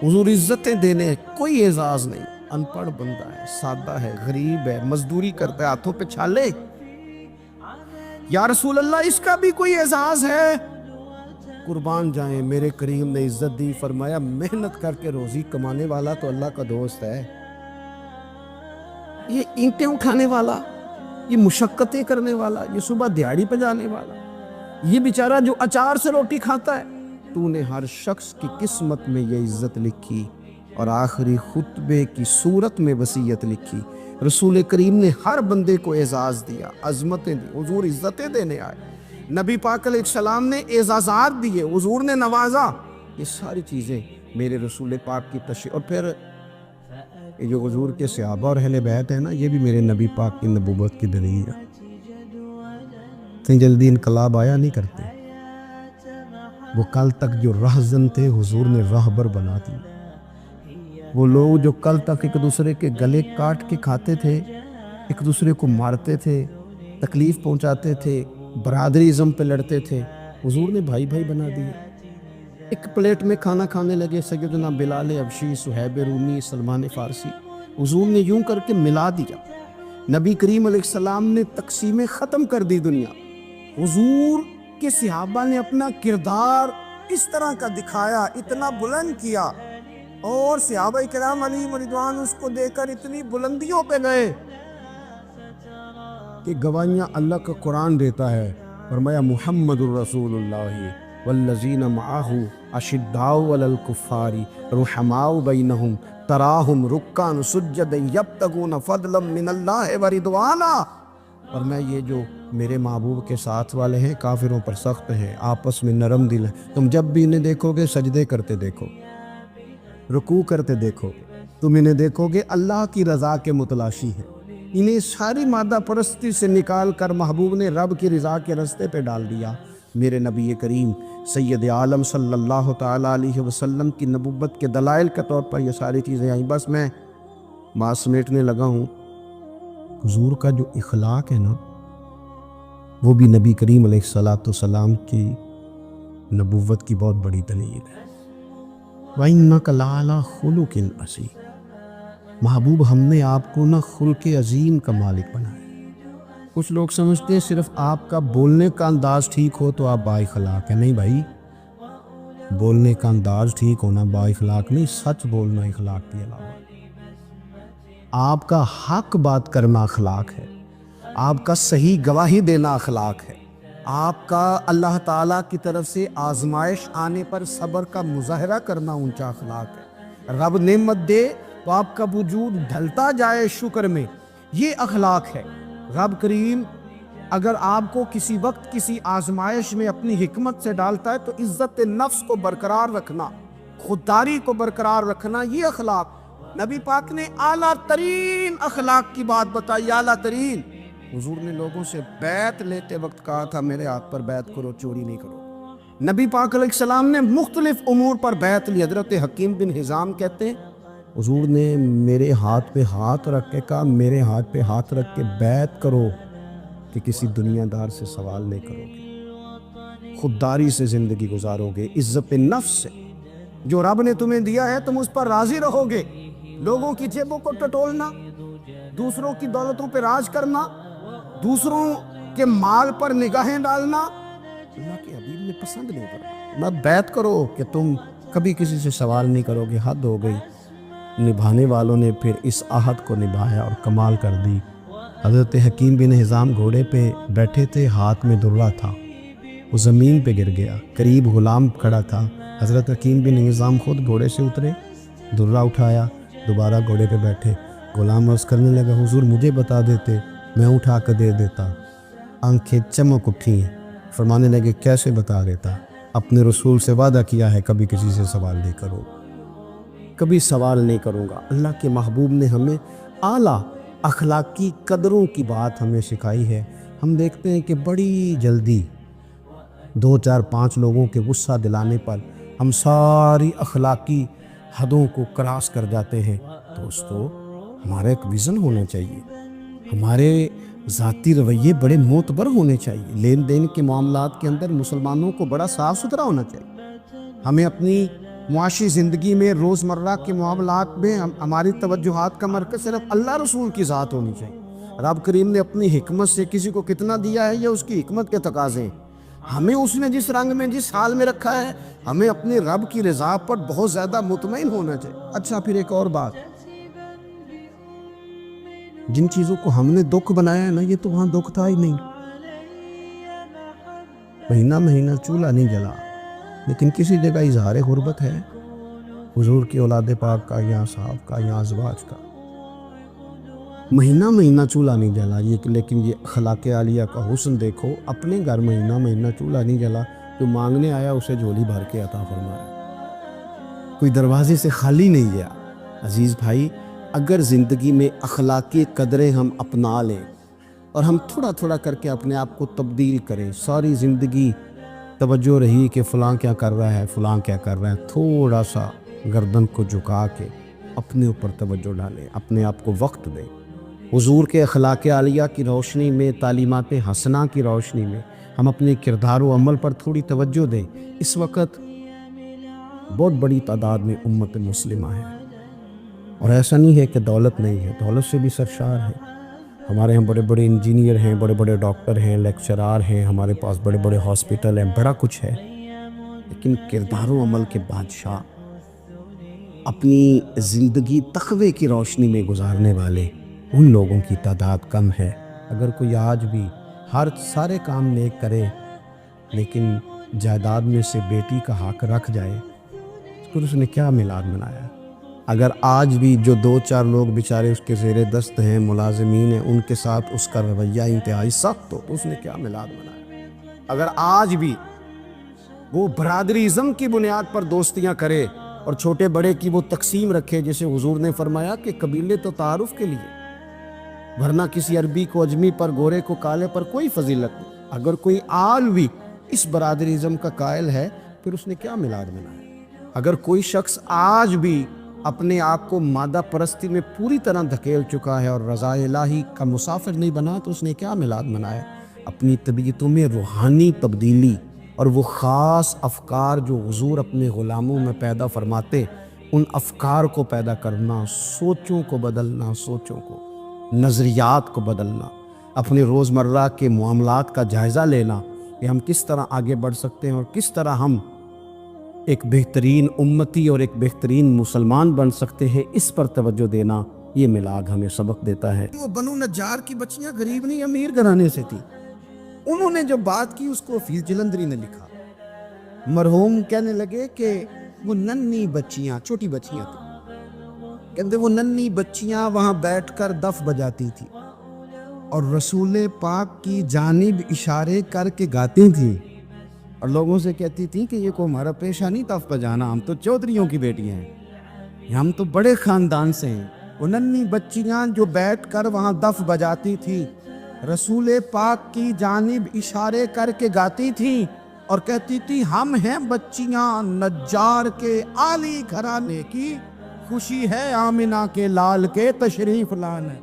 Speaker 1: حضور عزتیں دینے، کوئی اعزاز نہیں. ان پڑھ بندہ ہے، سادہ ہے، غریب ہے، مزدوری کرتا ہے، ہاتھوں پہ چھالے. یا رسول اللہ اس کا بھی کوئی اعزاز ہے؟ قربان جائیں، میرے کریم نے عزت دی. فرمایا محنت کر کے روزی کمانے والا تو اللہ کا دوست ہے. یہ اینٹیں اٹھانے والا، یہ مشقتیں کرنے والا، یہ صبح دیہڑی پہ جانے والا، یہ بیچارہ جو اچار سے روٹی کھاتا ہے، تو نے ہر شخص کی قسمت میں یہ عزت لکھی اور آخری خطبے کی صورت میں وصیت لکھی. رسول کریم نے ہر بندے کو اعزاز دیا، عظمتیں دی. حضور عزتیں دینے آئے. نبی پاک علیہ السلام نے اعزازات دیے، حضور نے نوازا. یہ ساری چیزیں میرے رسول پاک کی تشریح. اور پھر یہ جو حضور کے صحابہ اور اہل بیت ہیں نا، یہ بھی میرے نبی پاک کی نبوت کی دلیل ہے. اتنی جلدی انقلاب آیا نہیں کرتے. وہ کل تک جو رہزن تھے حضور نے راہبر بنا دی. وہ لوگ جو کل تک ایک دوسرے کے گلے کاٹ کے کھاتے تھے، ایک دوسرے کو مارتے تھے، تکلیف پہنچاتے تھے، برادری ازم پہ لڑتے تھے، حضور نے بھائی بھائی بنا دیے. ایک پلیٹ میں کھانا کھانے لگے. سیدنا بلال حبشی، صہیب رومی، سلمان فارسی، حضور نے یوں کر کے ملا دیا. نبی کریم علیہ السلام نے تقسیمیں ختم کر دی دنیا. حضور کے صحابہ نے اپنا کردار اس طرح کا دکھایا، اتنا بلند کیا، اور صحابہ کرام علیہم رضوان اس کو دیکھ کر اتنی بلندیوں پہ گئے کہ گواہیاں اللہ کا قرآن دیتا ہے. فرمایا محمد الرسول اللہ والذین معہ اشداء علی الکفار رحماء بینہم تراہم رکعا سجدا یبتغون فضلا من اللہ ورضوانا. اور میں یہ جو میرے محبوب کے ساتھ والے ہیں کافروں پر سخت ہیں، آپس میں نرم دل ہیں. تم جب بھی انہیں دیکھو گے سجدے کرتے دیکھو، رکوع کرتے دیکھو، تم انہیں دیکھو گے اللہ کی رضا کے متلاشی ہیں. انہیں ساری مادہ پرستی سے نکال کر محبوب نے رب کی رضا کے رستے پہ ڈال دیا. میرے نبی کریم سید عالم صلی اللہ تعالیٰ علیہ وسلم کی نبوت کے دلائل کے طور پر یہ ساری چیزیں آئیں. بس میں بات سمیٹنے لگا ہوں. حضور کا جو اخلاق ہے نا، وہ بھی نبی کریم علیہ السلام کی نبوت کی بہت بڑی دلیل ہے. وَإِنَّكَ لَعَلَىٰ خُلُقٍ عَظِيمٍ. محبوب ہم نے آپ کو نا خلق عظیم کا مالک بنایا. کچھ لوگ سمجھتے ہیں صرف آپ کا بولنے کا انداز ٹھیک ہو تو آپ با اخلاق ہیں. نہیں بھائی، بولنے کا انداز ٹھیک ہونا با اخلاق نہیں، سچ بولنا اخلاق کے علاوہ. آپ کا حق بات کرنا اخلاق ہے، آپ کا صحیح گواہی دینا اخلاق ہے، آپ کا اللہ تعالیٰ کی طرف سے آزمائش آنے پر صبر کا مظاہرہ کرنا اونچا اخلاق ہے. رب نعمت دے تو آپ کا وجود ڈھلتا جائے شکر میں، یہ اخلاق ہے. رب کریم اگر آپ کو کسی وقت کسی آزمائش میں اپنی حکمت سے ڈالتا ہے تو عزت نفس کو برقرار رکھنا، خودداری کو برقرار رکھنا، یہ اخلاق. نبی پاک نے اعلیٰ ترین اخلاق کی بات بتائی، اعلیٰ ترین. حضور نے لوگوں سے بیعت لیتے وقت کہا تھا میرے ہاتھ پر بیعت کرو، چوری نہیں کرو. نبی پاک علیہ السلام نے مختلف امور پر بیعت لی. حضرت حکیم بن حزام کہتے ہیں حضور نے میرے ہاتھ پہ ہاتھ رکھ کے کہا میرے ہاتھ پہ ہاتھ رکھ کے بیعت کرو کہ کسی دنیا دار سے سوال نہیں کرو گے، خودداری سے زندگی گزارو گے، عزت نفس سے. جو رب نے تمہیں دیا ہے تم اس پر راضی رہو گے. لوگوں کی جیبوں کو ٹٹولنا، دوسروں کی دولتوں پہ راج کرنا، دوسروں کے مال پر نگاہیں ڈالنا اللہ کے حبیب نے پسند نہیں کرا. نہ بیعت کرو کہ تم کبھی کسی سے سوال نہیں کرو گے. حد ہو گئی. نبھانے والوں نے پھر اس عہد کو نبھایا اور کمال کر دی. حضرت حکیم بن حزام گھوڑے پہ بیٹھے تھے، ہاتھ میں درہ تھا، وہ زمین پہ گر گیا. قریب غلام کھڑا تھا. حضرت حکیم بن حزام خود گھوڑے سے اترے، درہ اٹھایا، دوبارہ گھوڑے پہ بیٹھے. غلام عرض کرنے لگا حضور مجھے بتا دیتے میں اٹھا کر دے دیتا. آنکھیں چمک اٹھی ہیں. فرمانے لگے کیسے بتا دیتا؟ اپنے رسول سے وعدہ کیا ہے کبھی کسی سے سوال نہیں کرو، کبھی سوال نہیں کروں گا. اللہ کے محبوب نے ہمیں اعلیٰ اخلاقی قدروں کی بات ہمیں سکھائی ہے۔ ہم دیکھتے ہیں کہ بڑی جلدی 2 4 5 لوگوں کے غصہ دلانے پر ہم ساری اخلاقی حدوں کو کراس کر جاتے ہیں۔ دوستو، ہمارا ایک ویژن ہونا چاہیے، ہمارے ذاتی رویے بڑے معتبر ہونے چاہیے، لین دین کے معاملات کے اندر مسلمانوں کو بڑا صاف ستھرا ہونا چاہیے۔ ہمیں اپنی معاشی زندگی میں روزمرہ کے معاملات میں ہماری توجہات کا مرکز صرف اللہ رسول کی ذات ہونی چاہیے۔ رب کریم نے اپنی حکمت سے کسی کو کتنا دیا ہے، یہ اس کی حکمت کے تقاضے ہیں۔ ہمیں اس نے جس رنگ میں جس حال میں رکھا ہے، ہمیں اپنے رب کی رضا پر بہت زیادہ مطمئن ہونا چاہیے۔ اچھا، پھر ایک اور بات، جن چیزوں کو ہم نے دکھ بنایا ہے نا، یہ تو وہاں دکھ تھا ہی نہیں۔ مہینہ مہینہ چولہا نہیں جلا، لیکن کسی جگہ اظہار غربت ہے حضور کی اولاد پاک کا یا صحاب کا یا ازواج کا۔ مہینہ مہینہ چولہا نہیں جلا، لیکن یہ اخلاق عالیہ کا حسن دیکھو۔ اپنے گھر مہینہ مہینہ چولہا نہیں جلا، جو مانگنے آیا اسے جھولی بھر کے عطا فرمایا، کوئی دروازے سے خالی نہیں گیا۔ عزیز بھائی، اگر زندگی میں اخلاقی قدریں ہم اپنا لیں اور ہم تھوڑا تھوڑا کر کے اپنے آپ کو تبدیل کریں، ساری زندگی توجہ رہی کہ فلاں کیا کر رہا ہے، فلاں کیا کر رہا ہے، تھوڑا سا گردن کو جھکا کے اپنے اوپر توجہ ڈالیں، اپنے آپ کو وقت دیں، حضور کے اخلاق عالیہ کی روشنی میں، تعلیمات حسنہ کی روشنی میں ہم اپنے کردار و عمل پر تھوڑی توجہ دیں۔ اس وقت بہت بڑی تعداد میں امت مسلمہ ہے، اور ایسا نہیں ہے کہ دولت نہیں ہے، دولت سے بھی سرشار ہے۔ ہمارے ہاں بڑے بڑے انجینئر ہیں، بڑے بڑے ڈاکٹر ہیں، لیکچرار ہیں، ہمارے پاس بڑے بڑے ہاسپٹل ہیں، بڑا کچھ ہے، لیکن کردار و عمل کے بادشاہ، اپنی زندگی تقوی کی روشنی میں گزارنے والے، ان لوگوں کی تعداد کم ہے۔ اگر کوئی آج بھی سارے کام نیک کرے لیکن جائیداد میں سے بیٹی کا حق رکھ جائے، تو اس نے کیا میلاد منایا؟ اگر آج بھی جو 2 4 لوگ بیچارے اس کے زیر دست ہیں، ملازمین ہیں، ان کے ساتھ اس کا رویہ انتہائی سخت ہو، تو اس نے کیا میلاد منایا؟ اگر آج بھی وہ برادری ازم کی بنیاد پر دوستیاں کرے اور چھوٹے بڑے کی وہ تقسیم رکھے، جیسے حضور نے فرمایا کہ قبیلے تو تعارف کے لیے، ورنہ کسی عربی کو اجمی پر، گورے کو کالے پر کوئی فضیلت نہیں۔ اگر کوئی آل بھی اس برادری ازم کا قائل ہے، پھر اس نے کیا میلاد منایا؟ اگر کوئی شخص آج بھی اپنے آپ کو مادہ پرستی میں پوری طرح دھکیل چکا ہے اور رضا الہی کا مسافر نہیں بنا، تو اس نے کیا میلاد منایا؟ اپنی طبیعتوں میں روحانی تبدیلی اور وہ خاص افکار جو حضور اپنے غلاموں میں پیدا فرماتے، ان افکار کو پیدا کرنا، سوچوں کو بدلنا، سوچوں کو، نظریات کو بدلنا، اپنے روزمرہ کے معاملات کا جائزہ لینا کہ ہم کس طرح آگے بڑھ سکتے ہیں اور کس طرح ہم ایک بہترین امتی اور ایک بہترین مسلمان بن سکتے ہیں، اس پر توجہ دینا، یہ میلاد ہمیں سبق دیتا ہے۔ وہ بنو نجار کی بچیاں غریب نہیں، امیر گھرانے سے تھی۔ انہوں نے جو بات کی اس کو حفیظ جلندری نے لکھا۔ مرحوم کہنے لگے کہ وہ ننھی بچیاں، چھوٹی بچیاں تھیں، کہتے وہ ننھی بچیاں وہاں بیٹھ کر دف بجاتی تھی اور رسول پاک کی جانب اشارے کر کے گاتی تھیں، اور لوگوں سے کہتی تھی کہ یہ کوئی ہمارا پیشہ نہیں دف بجانا، ہم تو چودھریوں کی بیٹیاں ہیں، ہم تو بڑے خاندان سے ہیں۔ وہ ننھی بچیاں جو بیٹھ کر وہاں دف بجاتی تھی، رسول پاک کی جانب اشارے کر کے گاتی تھی اور کہتی تھی ہم ہیں بچیاں نجار کے عالی گھرانے کی، خوشی ہے آمنہ کے لال کے تشریف لانے،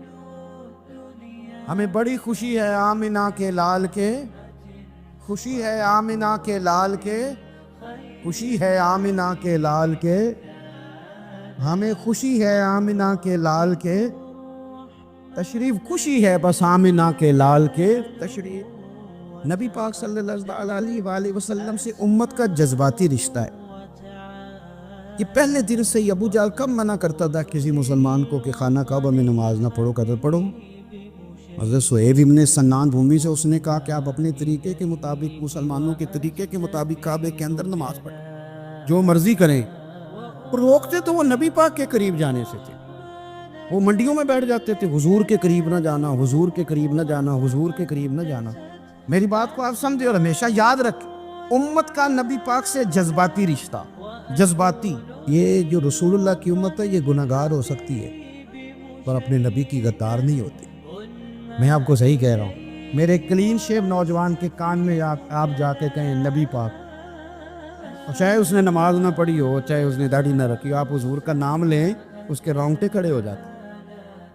Speaker 1: ہمیں بڑی خوشی ہے آمنہ کے لال کے، خوشی ہے آمنہ کے لال کے، خوشی ہے آمنہ کے لال کے، ہمیں خوشی ہے آمنہ کے لال کے تشریف، خوشی ہے بس آمنہ کے لال کے تشریف۔ نبی پاک صلی اللہ علیہ وآلہ وسلم سے امت کا جذباتی رشتہ ہے۔ یہ پہلے دن سے ہی ابو جہل کم منع کرتا تھا کسی مسلمان کو کہ خانہ کعبہ میں نماز نہ پڑھو، کہتا پڑھو۔ حضرت سہیب ابن سنان بھومی سے اس نے کہا کہ آپ اپنے طریقے کے مطابق، مسلمانوں کے طریقے کے مطابق کعبے کے اندر نماز پڑھیں، جو مرضی کریں۔ اور روکتے تو وہ نبی پاک کے قریب جانے سے تھے، وہ منڈیوں میں بیٹھ جاتے تھے، حضور کے قریب نہ جانا، حضور کے قریب نہ جانا، حضور کے قریب نہ جانا۔ میری بات کو آپ سمجھے اور ہمیشہ یاد رکھیں، امت کا نبی پاک سے جذباتی رشتہ، جذباتی۔ یہ جو رسول اللہ کی امت ہے یہ گناہگار ہو سکتی ہے، پر اپنے نبی کی غدار نہیں ہوتی۔ میں آپ کو صحیح کہہ رہا ہوں۔ میرے کلین شیو نوجوان کے کان میں آپ جا کے کہیں نبی پاک، اور چاہے اس نے نماز نہ پڑھی ہو، چاہے اس نے داڑھی نہ رکھی ہو، آپ حضور کا نام لیں، اس کے رونگٹے کھڑے ہو جاتے ہیں،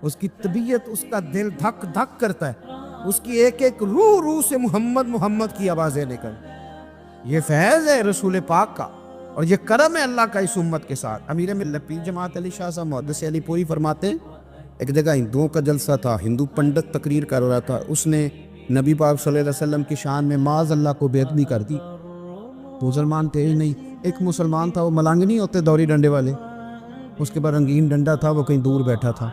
Speaker 1: اس کی طبیعت، اس کا دل دھک دھک کرتا ہے، اس کی ایک ایک روح سے محمد محمد کی آوازیں نکل۔ یہ فیض ہے رسول پاک کا، اور یہ کرم ہے اللہ کا اس امت کے ساتھ۔ امیر ملت پیر جماعت علی شاہ صاحب محدث علی پوری فرماتے ہیں، ایک جگہ ہندوؤں کا جلسہ تھا، ہندو پنڈت تقریر کر رہا تھا، اس نے نبی پاک صلی اللہ علیہ وسلم کی شان میں معاذ اللہ کو بے ادبی کر دی۔ مسلمان تھے ہی نہیں، ایک مسلمان تھا، وہ ملانگ نہیں ہوتے دوری ڈنڈے والے، اس کے بعد رنگین ڈنڈا تھا، وہ کہیں دور بیٹھا تھا،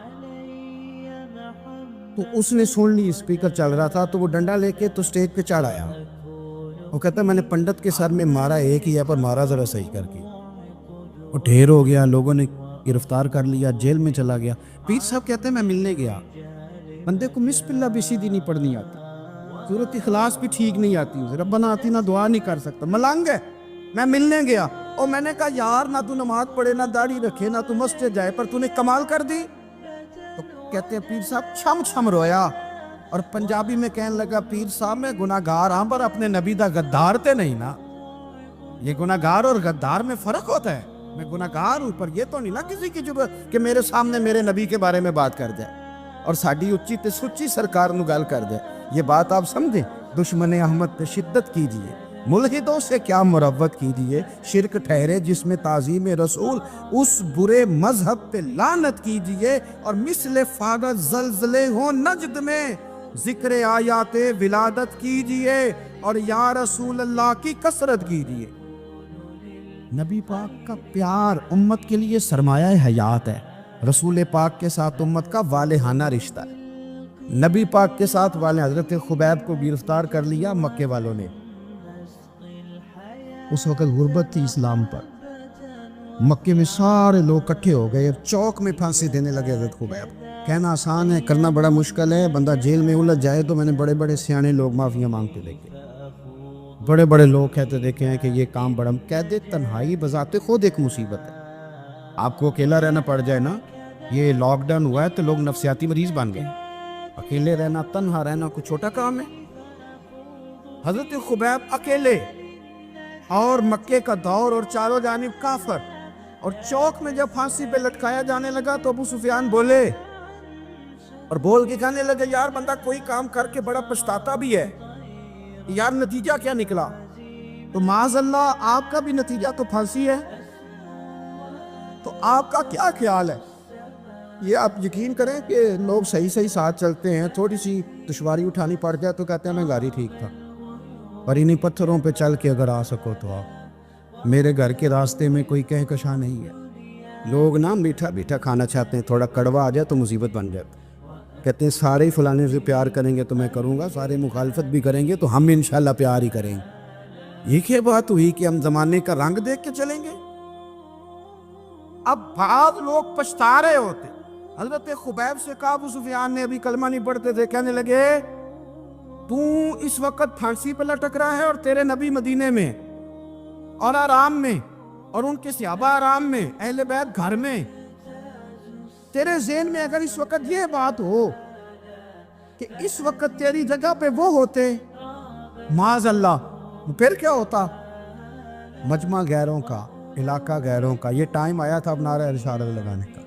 Speaker 1: تو اس نے سن لی، اسپیکر چل رہا تھا، تو وہ ڈنڈا لے کے تو سٹیج پہ چڑھ آیا۔ وہ کہتا ہے میں نے پنڈت کے سر میں مارا ایک ہی ہے، پر مارا ذرا صحیح کر کے۔ وہ ڈھیر ہو گیا، لوگوں نے گرفتار کر لیا، جیل میں چلا گیا۔ پیر صاحب کہتے ہیں میں ملنے گیا، بندے کو مس باللہ بھی سیدھی نہیں پڑھنی آتی، سورۃ اخلاص بھی ٹھیک نہیں آتی، ربنا آتینا دعا نہیں کر سکتا، ملنگ ہے۔ میں ملنے گیا اور میں نے کہا یار نہ تو نماز پڑھے، نہ داڑھی رکھے، نہ تو مسجد جائے، پر تو نے کمال کر دی۔ تو کہتے ہیں پیر صاحب چھم چھم رویا، اور پنجابی میں کہنے لگا پیر صاحب میں گناہ گار ہاں، پر اپنے نبی دا غدار تے نہیں نا۔ یہ گناہ گار اور غدار میں فرق ہوتا ہے۔ میں گناہ گار ہوں، پر یہ تو نہیں نا کسی کی جب کہ میرے سامنے میرے نبی کے بارے میں بات کر جائے اور ساڈی اچھی تے سچی سرکار نو گل کر دے۔ یہ بات آپ سمجھیں، دشمن احمد پہ شدت کیجئے، ملحدوں سے کیا مروت کیجئے، شرک ٹھہرے جس میں تعظیم رسول، اس برے مذہب پہ لعنت کیجئے، اور مثل فاغت زلزلے ہوں نجد میں ذکر آیات ولادت کیجئے، اور یا رسول اللہ کی کثرت کیجئے۔ نبی پاک کا پیار امت کے لیے سرمایہ حیات ہے۔ رسول پاک کے ساتھ امت کا والہانہ رشتہ ہے۔ نبی پاک کے ساتھ والے حضرت خبیب کو گرفتار کر لیا مکے والوں نے، اس وقت غربت تھی اسلام پر، مکے میں سارے لوگ اکٹھے ہو گئے، چوک میں پھانسی دینے لگے حضرت خبیب۔ کہنا آسان ہے، کرنا بڑا مشکل ہے۔ بندہ جیل میں الجھ جائے تو میں نے بڑے بڑے سیانے لوگ معافیاں مانگتے دیکھے، بڑے بڑے لوگ کہتے دیکھے ہیں کہ یہ کام بڑا قید تنہائی بذات خود ایک مصیبت ہے۔ آپ کو اکیلا رہنا پڑ جائے نا، یہ لاک ڈاؤن ہوا ہے تو لوگ نفسیاتی مریض بن گئے۔ اکیلے رہنا، تنہا رہنا کوئی چھوٹا کام ہے؟ حضرت خبیب اکیلے، اور مکے کا دور، اور چاروں جانب کافر، اور چوک میں جب پھانسی پہ لٹکایا جانے لگا تو ابو سفیان بولے، اور بول کے کہنے لگے یار بندہ کوئی کام کر کے بڑا پچھتاتا بھی ہے، یار نتیجہ کیا نکلا؟ تو معاذ اللہ آپ کا بھی نتیجہ تو پھانسی ہے، تو آپ کا کیا خیال ہے؟ یہ آپ یقین کریں کہ لوگ صحیح صحیح ساتھ چلتے ہیں، تھوڑی سی دشواری اٹھانی پڑ جائے تو کہتے ہیں میں گاڑی ٹھیک تھا، پر انہیں پتھروں پہ چل کے اگر آ سکو تو آپ۔ میرے گھر کے راستے میں کوئی کہکشاں نہیں ہے، لوگ نا میٹھا میٹھا کھانا چاہتے ہیں، تھوڑا کڑوا آ جائے تو مصیبت بن جاتی۔ کہتے ہیں سارے ہی فلانے سے پیار کریں گے تو میں کروں گا، سارے مخالفت بھی کریں گے تو ہم انشاءاللہ پیار ہی کریں گے۔ یہ کیا بات ہوئی کہ ہم زمانے کا رنگ دیکھ کے چلیں گے؟ اب بعض لوگ پچھتا رہے ہوتے۔ حضرت خبیب سے کہا، ابو سفیان نے ابھی کلمہ نہیں پڑھتے تھے، کہنے لگے تو اس وقت پھانسی پہ لٹک رہا ہے اور تیرے نبی مدینے میں اور آرام میں، اور ان کے صحابہ آرام میں، اہل بیت گھر میں، تیرے ذہن میں اگر اس وقت یہ بات ہو کہ اس وقت تیری جگہ پہ وہ ہوتے، معاذ اللہ، پھر کیا ہوتا؟ مجمع غیروں کا، علاقہ غیروں کا۔ یہ ٹائم آیا تھا اب نعرہ رسالت لگانے کا،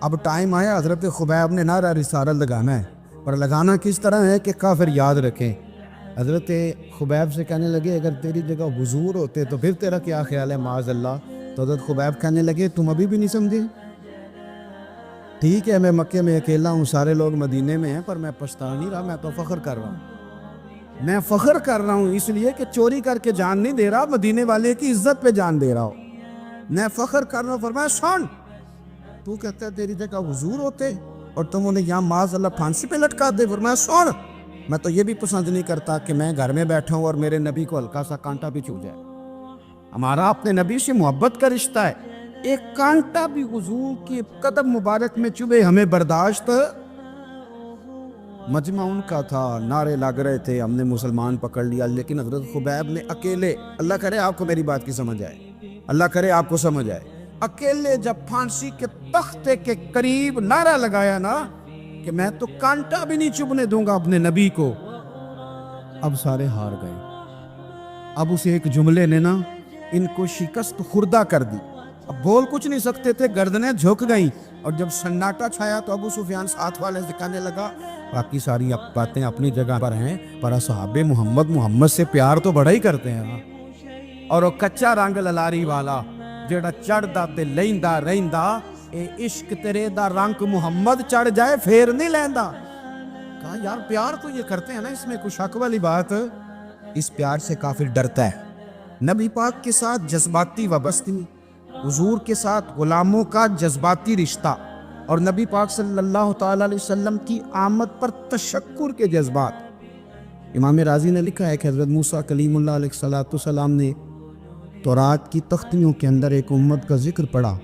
Speaker 1: اب ٹائم آیا حضرت خبیب نے نعرہ رسالت لگانا ہے، پر لگانا کس طرح ہے کہ کافر یاد رکھیں۔ حضرت خبیب سے کہنے لگے اگر تیری جگہ حضور ہوتے تو پھر تیرا کیا خیال ہے؟ معاذ اللہ۔ تو حضرت خبیب کہنے لگے تم ابھی بھی نہیں سمجھے؟ ٹھیک ہے میں مکے میں اکیلا ہوں، سارے لوگ مدینے میں ہیں، پر میں پچھتا نہیں رہا، میں تو فخر کر رہا ہوں۔ میں فخر کر رہا ہوں اس لیے کہ چوری کر کے جان نہیں دے رہا، مدینے والے کی عزت پہ جان دے رہا ہوں، میں فخر کر رہا ہوں۔ فرمایا سن، تو کہتا ہے تیری جگہ حضور ہوتے اور تم انہیں یہاں معاذ اللہ پھانسی پہ لٹکا دے۔ فرمایا سن، میں تو یہ بھی پسند نہیں کرتا کہ میں گھر میں بیٹھا ہوں اور میرے نبی کو ہلکا سا کانٹا بھی چھو جائے۔ ہمارا اپنے نبی سے محبت کا رشتہ ہے، ایک کانٹا بھی حضور کے قدم مبارک میں چبھے ہمیں برداشت۔ مجمع ان کا تھا، نعرے لگ رہے تھے، ہم نے مسلمان پکڑ لیا، لیکن حضرت خبیب نے اکیلے، اللہ کرے آپ کو میری بات کی سمجھ آئے، اللہ کرے آپ کو سمجھ آئے، اکیلے جب پھانسی کے تختے کے قریب نعرہ لگایا نا کہ میں تو کانٹا بھی نہیں چبھنے دوں گا اپنے نبی کو، اب سارے ہار گئے۔ اب اسے ایک جملے نے نا ان کو شکست خوردہ کر دی، اب بول کچھ نہیں سکتے تھے، گردنیں جھک گئیں، اور جب سناٹا چھایا تو ابو سفیان ساتھ والے سے کہنے لگا باقی ساری باتیں اپنی جگہ پر ہیں، پر اصحاب محمد سے پیار تو بڑا ہی کرتے ہیں، اور وہ کچا رنگ للاری والا جڑا چڑھدا تے لیندا رہندا، اے عشق تیرے دا رنگ محمد چڑھ جائے پھر نہیں لیندا۔ کہا یار پیار تو یہ کرتے ہیں نا، اس میں کوئی شک والی بات؟ اس پیار سے کافر ڈرتا ہے۔ نبی پاک کے ساتھ جذباتی وابستگی، حضور کے ساتھ غلاموں کا جذباتی رشتہ، اور نبی پاک صلی اللہ تعالی علیہ وسلم کی آمد پر تشکر کے جذبات۔ امام رازی نے لکھا ہے کہ حضرت موسیٰ کلیم اللہ علیہ السلام نے تورات کی تختیوں کے اندر ایک امت کا ذکر پڑھا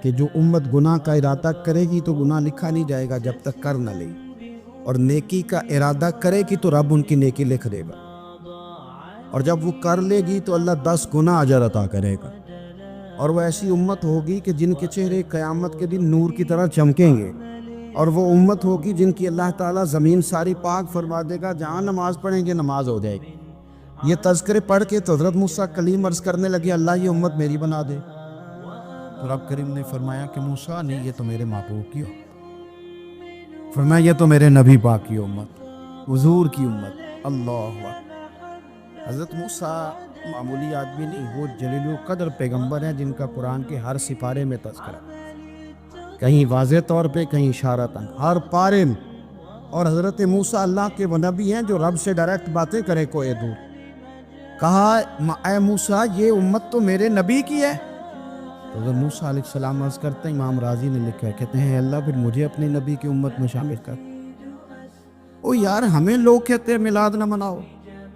Speaker 1: کہ جو امت گناہ کا ارادہ کرے گی تو گناہ لکھا نہیں جائے گا جب تک کر نہ لے، اور نیکی کا ارادہ کرے گی تو رب ان کی نیکی لکھ دے گا، اور جب وہ کر لے گی تو اللہ 10 گنا اجر عطا کرے گا، اور وہ ایسی امت ہوگی کہ جن کے چہرے قیامت کے دن نور کی طرح چمکیں گے، اور وہ امت ہوگی جن کی اللہ تعالیٰ زمین ساری پاک فرما دے گا، جہاں نماز پڑھیں گے نماز ہو جائے گی۔ یہ تذکرے پڑھ کے تو حضرت موسیٰ کلیم عرض کرنے لگے اللہ یہ امت میری بنا دے، تو رب کریم نے فرمایا کہ موسیٰ نہیں، یہ تو میرے محبوب کی امت، فرمایا یہ تو میرے نبی پاک کی امت، حضور کی امت۔ اللہ اکبر۔ حضرت موسیٰ معمولی آدمی نہیں، وہ جلیل القدر پیغمبر ہیں جن کا قرآن کے ہر سپارے میں تذکرہ، کہیں واضح طور پہ کہیں اشارتاً، ہر پارے میں۔ اور حضرت موسیٰ اللہ کے وہ نبی ہیں جو رب سے ڈائریکٹ باتیں کرے کوئی دور۔ کہا اے موسیٰ یہ امت تو میرے نبی کی ہے، تو حضرت موسیٰ علیہ السلام عرض کرتے ہیں، امام راضی نے لکھا ہے، کہتے ہیں اللہ پھر مجھے اپنے نبی کی امت میں شامل کر۔ او یار ہمیں لوگ کہتے ہیں میلاد نہ مناؤ،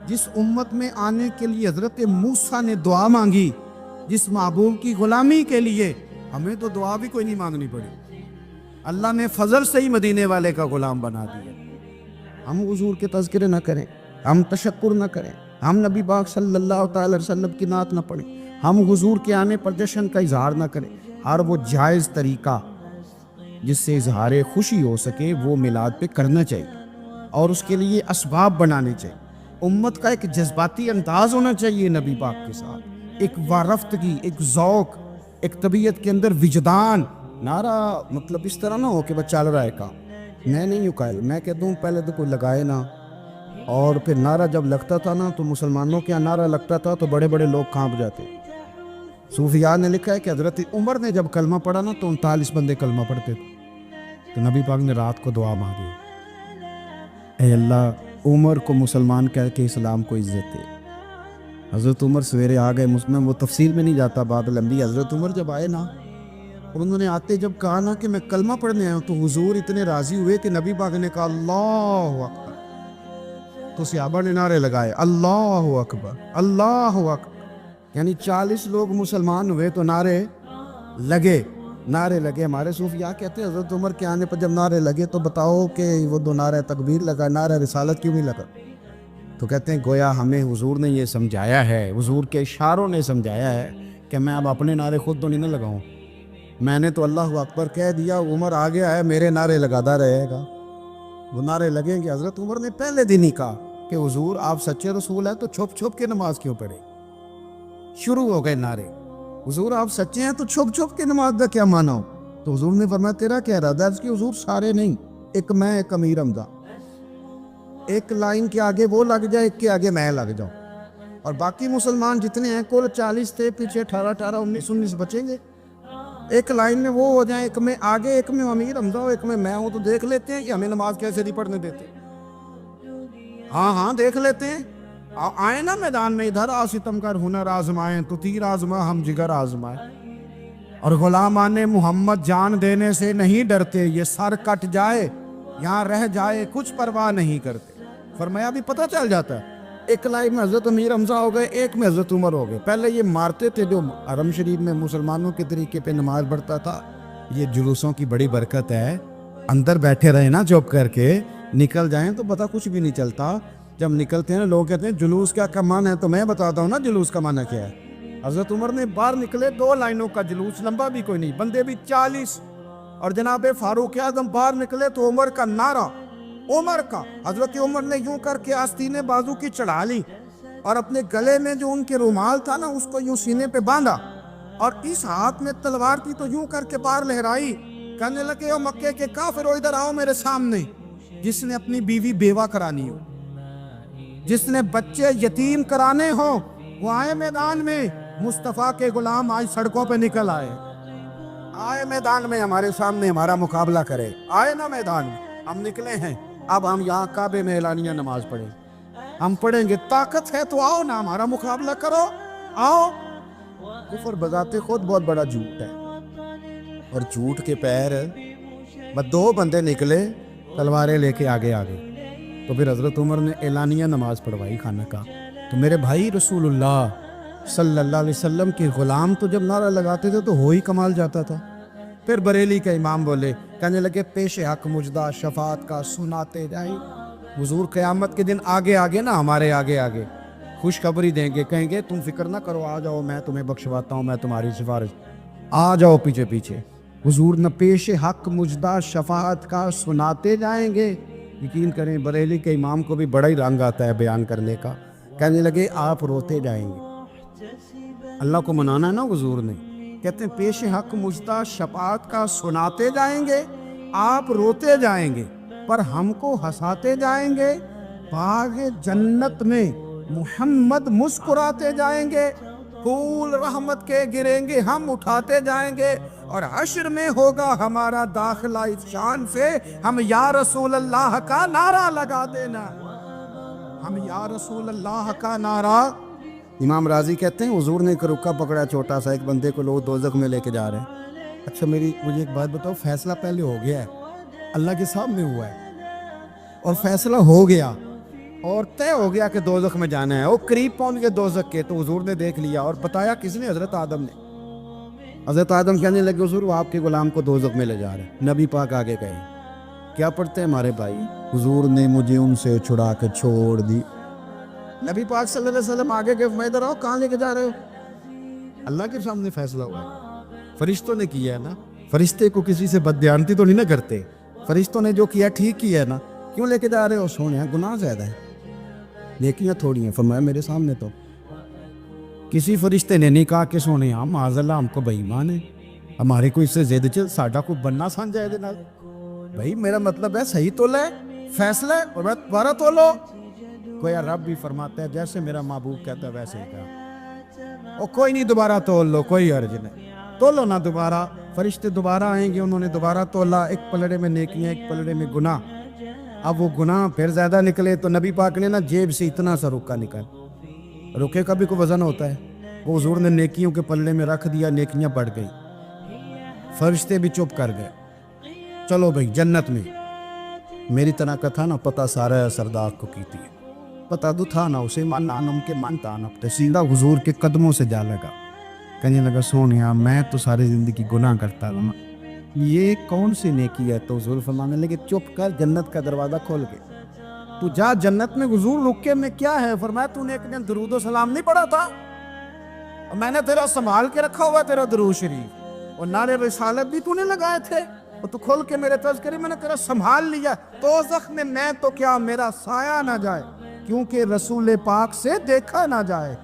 Speaker 1: جس امت میں آنے کے لیے حضرت موسیٰ نے دعا مانگی، جس محبوب کی غلامی کے لیے، ہمیں تو دعا بھی کوئی نہیں مانگنی پڑی، اللہ نے فضل سے ہی مدینے والے کا غلام بنا دیا۔ ہم حضور کے تذکرے نہ کریں، ہم تشکر نہ کریں، ہم نبی پاک صلی اللہ تعالی وسلم کی نعت نہ پڑھیں، ہم حضور کے آنے پر جشن کا اظہار نہ کریں، ہر وہ جائز طریقہ جس سے اظہار خوشی ہو سکے وہ میلاد پہ کرنا چاہیے، اور اس کے لیے اسباب بنانے چاہیے۔ امت کا ایک جذباتی انداز ہونا چاہیے نبی پاک کے ساتھ، ایک وارفتگی، ایک ذوق، ایک طبیعت کے اندر وجدان۔ نعرہ مطلب اس طرح نہ ہو کہ بس چل رہا ہے کام، میں نہیں ہوں قائل، میں کہتا ہوں پہلے تو کوئی لگائے نا، اور پھر نعرہ جب لگتا تھا نا تو مسلمانوں کے یہاں نعرہ لگتا تھا تو بڑے بڑے لوگ کانپ جاتے۔ صوفیاء نے لکھا ہے کہ حضرت عمر نے جب کلمہ پڑھا نا تو 39 بندے کلمہ پڑھتے تھے، تو نبی پاک نے رات کو دعا مانگی، اے اللہ عمر کو مسلمان کہہ کے اسلام کو عزت دے۔ حضرت عمر سویرے آ گئے، میں وہ تفصیل میں نہیں جاتا، بات لمبی۔ حضرت عمر جب آئے نا اور انہوں نے آتے جب کہا نا کہ میں کلمہ پڑھنے آیا ہوں، تو حضور اتنے راضی ہوئے کہ نبی پاک نے کہا اللہ اکبر، تو صحابہ نے نعرے لگائے اللہ اکبر اللہ اکبر، یعنی 40 لوگ مسلمان ہوئے تو نعرے لگے۔ ہمارے صوفیاء کہتے ہیں حضرت عمر کے آنے پر جب نعرے لگے تو بتاؤ کہ وہ دو نعرہ تکبیر لگا، نعرہ رسالت کیوں نہیں لگا؟ تو کہتے ہیں گویا ہمیں حضور نے یہ سمجھایا ہے، حضور کے اشاروں نے سمجھایا ہے کہ میں اب اپنے نعرے خود تو نہیں نہ لگاؤں، میں نے تو اللہ اکبر کہہ دیا، عمر آگے آیا میرے نعرے لگاتا رہے گا، وہ نعرے لگیں گے۔ حضرت عمر نے پہلے دن ہی کہا کہ حضور آپ سچے رسول ہیں تو چھپ چھپ کے نماز کیوں پڑھے؟ شروع ہو گئے نعرے، حضور آپ سچے ہیں تو چھپ چھپ کے نماز کا کیا مانا ہو؟ تو حضور نے فرمایا تیرا کیا ارادہ ہے؟ اس کی حضور سارے نہیں، ایک میں ایک امیر حمزہ، ایک لائن کے آگے وہ لگ جائے، ایک کے آگے میں لگ جاؤں، اور باقی مسلمان جتنے ہیں کل 40 تھے، پیچھے 18 19 بچیں گے، ایک لائن میں وہ ہو جائیں، ایک میں آگے، ایک میں امیر حمزہ ہو، ایک میں ہوں، تو دیکھ لیتے ہیں کہ ہمیں نماز کیسے نہیں پڑھنے دیتے۔ ہاں دیکھ لیتے ہیں، آئے نا میدان میں، ادھر آ ستم کر ہنر آزمائیں، تو تیر آزما ہم جگر آزمائیں، اور غلامان محمد جان دینے سے نہیں ڈرتے، یہ سر کٹ جائے یہاں رہ جائے کچھ پرواہ نہیں کرتے۔ فرمایا بھی پتہ چل جاتا ہے، ایک لائن میں حضرت امیر حمزہ ہو گئے، ایک میں حضرت عمر ہو گئے۔ پہلے یہ مارتے تھے جو حرم شریف میں مسلمانوں کے طریقے پہ نماز پڑھتا تھا، یہ جلوسوں کی بڑی برکت ہے، اندر بیٹھے رہے نا چپ کر کے، نکل جائیں تو پتہ کچھ بھی نہیں چلتا۔ جب نکلتے ہیں نا لوگ کہتے ہیں جلوس کیا معنی ہے، تو میں بتاتا ہوں نا جلوس کا معنی کیا ہے۔ حضرت عمر نے باہر نکلے 2 لائنوں کا جلوس، لمبا بھی کوئی نہیں، بندے بھی 40، اور جناب فاروق اعظم باہر نکلے تو عمر کا نعرہ، عمر کا، حضرت عمر نے یوں کر کے آستین بازو کی چڑھا لی اور اپنے گلے میں جو ان کے رومال تھا نا اس کو یوں سینے پہ باندھا، اور اس ہاتھ میں تلوار تھی تو یوں کر کے باہر لہرائی، کہنے لگے او مکے کے کافرو ادھر آؤ میرے سامنے، جس نے اپنی بیوی بیوہ کرانی ہو، جس نے بچے یتیم کرانے ہوں، وہ آئے میدان میں۔ مصطفیٰ کے غلام آج سڑکوں پہ نکل آئے میدان میں ہمارے سامنے ہمارا مقابلہ کرے، آئے نا میدان میں، ہم نکلے ہیں، اب ہم یہاں کعبے میں اعلانیہ نماز پڑھیں، ہم پڑھیں گے، طاقت ہے تو آؤ نا ہمارا مقابلہ کرو، آؤ۔ کفر بذات خود بہت بڑا جھوٹ ہے، اور جھوٹ کے پیر بس 2 بندے نکلے تلواریں لے کے آگے تو پھر حضرت عمر نے اعلانیہ نماز پڑھوائی خانہ کا۔ تو میرے بھائی رسول اللہ صلی اللہ علیہ وسلم کے غلام تو جب نعرہ لگاتے تھے تو ہو ہی کمال جاتا تھا۔ پھر بریلی کے امام بولے، کہنے لگے پیش حق مجدہ شفاعت کا سناتے جائیں۔ حضور قیامت کے دن آگے نا ہمارے آگے خوشخبری دیں گے، کہیں گے تم فکر نہ کرو، آ جاؤ میں تمہیں بخشواتا ہوں، میں تمہاری سفارش، آ جاؤ پیچھے۔ حضور نہ پیش حق مجدہ شفاعت کا سناتے جائیں گے۔ یقین کریں بریلی کے امام کو بھی بڑا ہی رنگ آتا ہے بیان کرنے کا، کہنے لگے آپ روتے جائیں گے۔ اللہ کو منانا ہے نا حضور نے، کہتے ہیں پیش حق مجدہ شفاعت کا سناتے جائیں گے، آپ روتے جائیں گے پر ہم کو ہنساتے جائیں گے، باغ جنت میں محمد مسکراتے جائیں گے، پھول رحمت کے گریں گے ہم اٹھاتے جائیں گے، اور حشر میں ہوگا ہمارا داخلہ اس شان سے ہم یا رسول اللہ کا نعرہ لگا دینا، ہم یا رسول اللہ کا نعرہ۔ امام راضی کہتے ہیں حضور نے ایک رکا پکڑا چھوٹا سا، ایک بندے کو لوگ دوزخ میں لے کے جا رہے ہیں۔ اچھا مجھے ایک بات بتاؤ، فیصلہ پہلے ہو گیا ہے، اللہ کے سامنے ہوا ہے، اور فیصلہ ہو گیا اور طے ہو گیا کہ دوزخ میں جانا ہے، وہ قریب پہنچ گئے دوزخ کے، تو حضور نے دیکھ لیا اور بتایا کس نے؟ حضرت آدم نے۔ حضرت آدم کہنے لگے حضور وہ آپ کے غلام کو دوزخ میں لے جا رہے ہیں۔ نبی پاک آگے گئے، کیا پڑھتے ہیں ہمارے بھائی؟ حضور نے مجھے ان سے چھڑا کے چھوڑ دی۔ نبی پاک صلی اللہ علیہ وسلم آگے گئے، میں ادھر آؤ، کہاں لے کے جا رہے ہو؟ اللہ کے سامنے فیصلہ ہوا ہے، فرشتوں نے کیا ہے نا، فرشتے کو کسی سے بددیانتی تو نہیں نہ کرتے، فرشتوں نے جو کیا ٹھیک کیا ہے نا، کیوں لے کے جا رہے ہو؟ سونے گناہ زیادہ ہے، نیکیاں تھوڑی ہیں، فرمایا میرے سامنے تو کسی فرشتے نے نہیں کہا کہ سونے معاذ اللہ ہم کو بے ایمان ہے، ہمارے کو اس سے زیادہ چل ساڈا کو بننا سان جائے دے نال، بھائی میرا مطلب ہے صحیح تو لے فیصلہ اور میں دوبارہ تو لو۔ کوئی رب بھی فرماتا ہے جیسے میرا محبوب کہتا ہے ویسے ہی کہا، اور کوئی نہیں دوبارہ تول لو، کوئی حرج نہیں، تولو نہ دوبارہ۔ فرشتے دوبارہ آئیں گے، انہوں نے دوبارہ تولا، ایک پلڑے میں نیکیاں ایک پلڑے میں گناہ۔ اب وہ گناہ پھر زیادہ نکلے تو نبی پاک نے نا جیب سے اتنا سا رکا نکال، رکے کا بھی کوئی وزن ہوتا ہے، وہ حضور نے نیکیوں کے پلڑے میں رکھ دیا، نیکیاں بڑھ گئی، فرشتے بھی چپ کر گئے۔ چلو بھائی جنت میں میری طرح کا تھا نا پتہ سارا سردار کو کیتی ہے، پتہ تو تھا نا اسے من نانم کے من تانب تے سیدھا حضور کے قدموں سے جا لگا، کہنے لگا سونیا میں تو ساری زندگی گناہ کرتا رہا، یہ کون سی نیکی ہے؟ تو حضور فرمانے لگے چپ کر، جنت کا دروازہ کھول کے تو جا جنت میں۔ حضور رکے میں کیا ہے؟ فرمایا تو نے ایک دن درود و سلام نہیں پڑھا تھا، اور میں نے تیرا سنبھال کے رکھا ہوا تیرا درود شریف، اور نعرے رسالت بھی تو نے لگائے تھے، اور تو کھول کے میرے تذکرے میں نے تیرا سنبھال لیا، دوزخ میں تو کیا میرا سایہ نہ جائے، کیونکہ رسول پاک سے دیکھا نہ جائے۔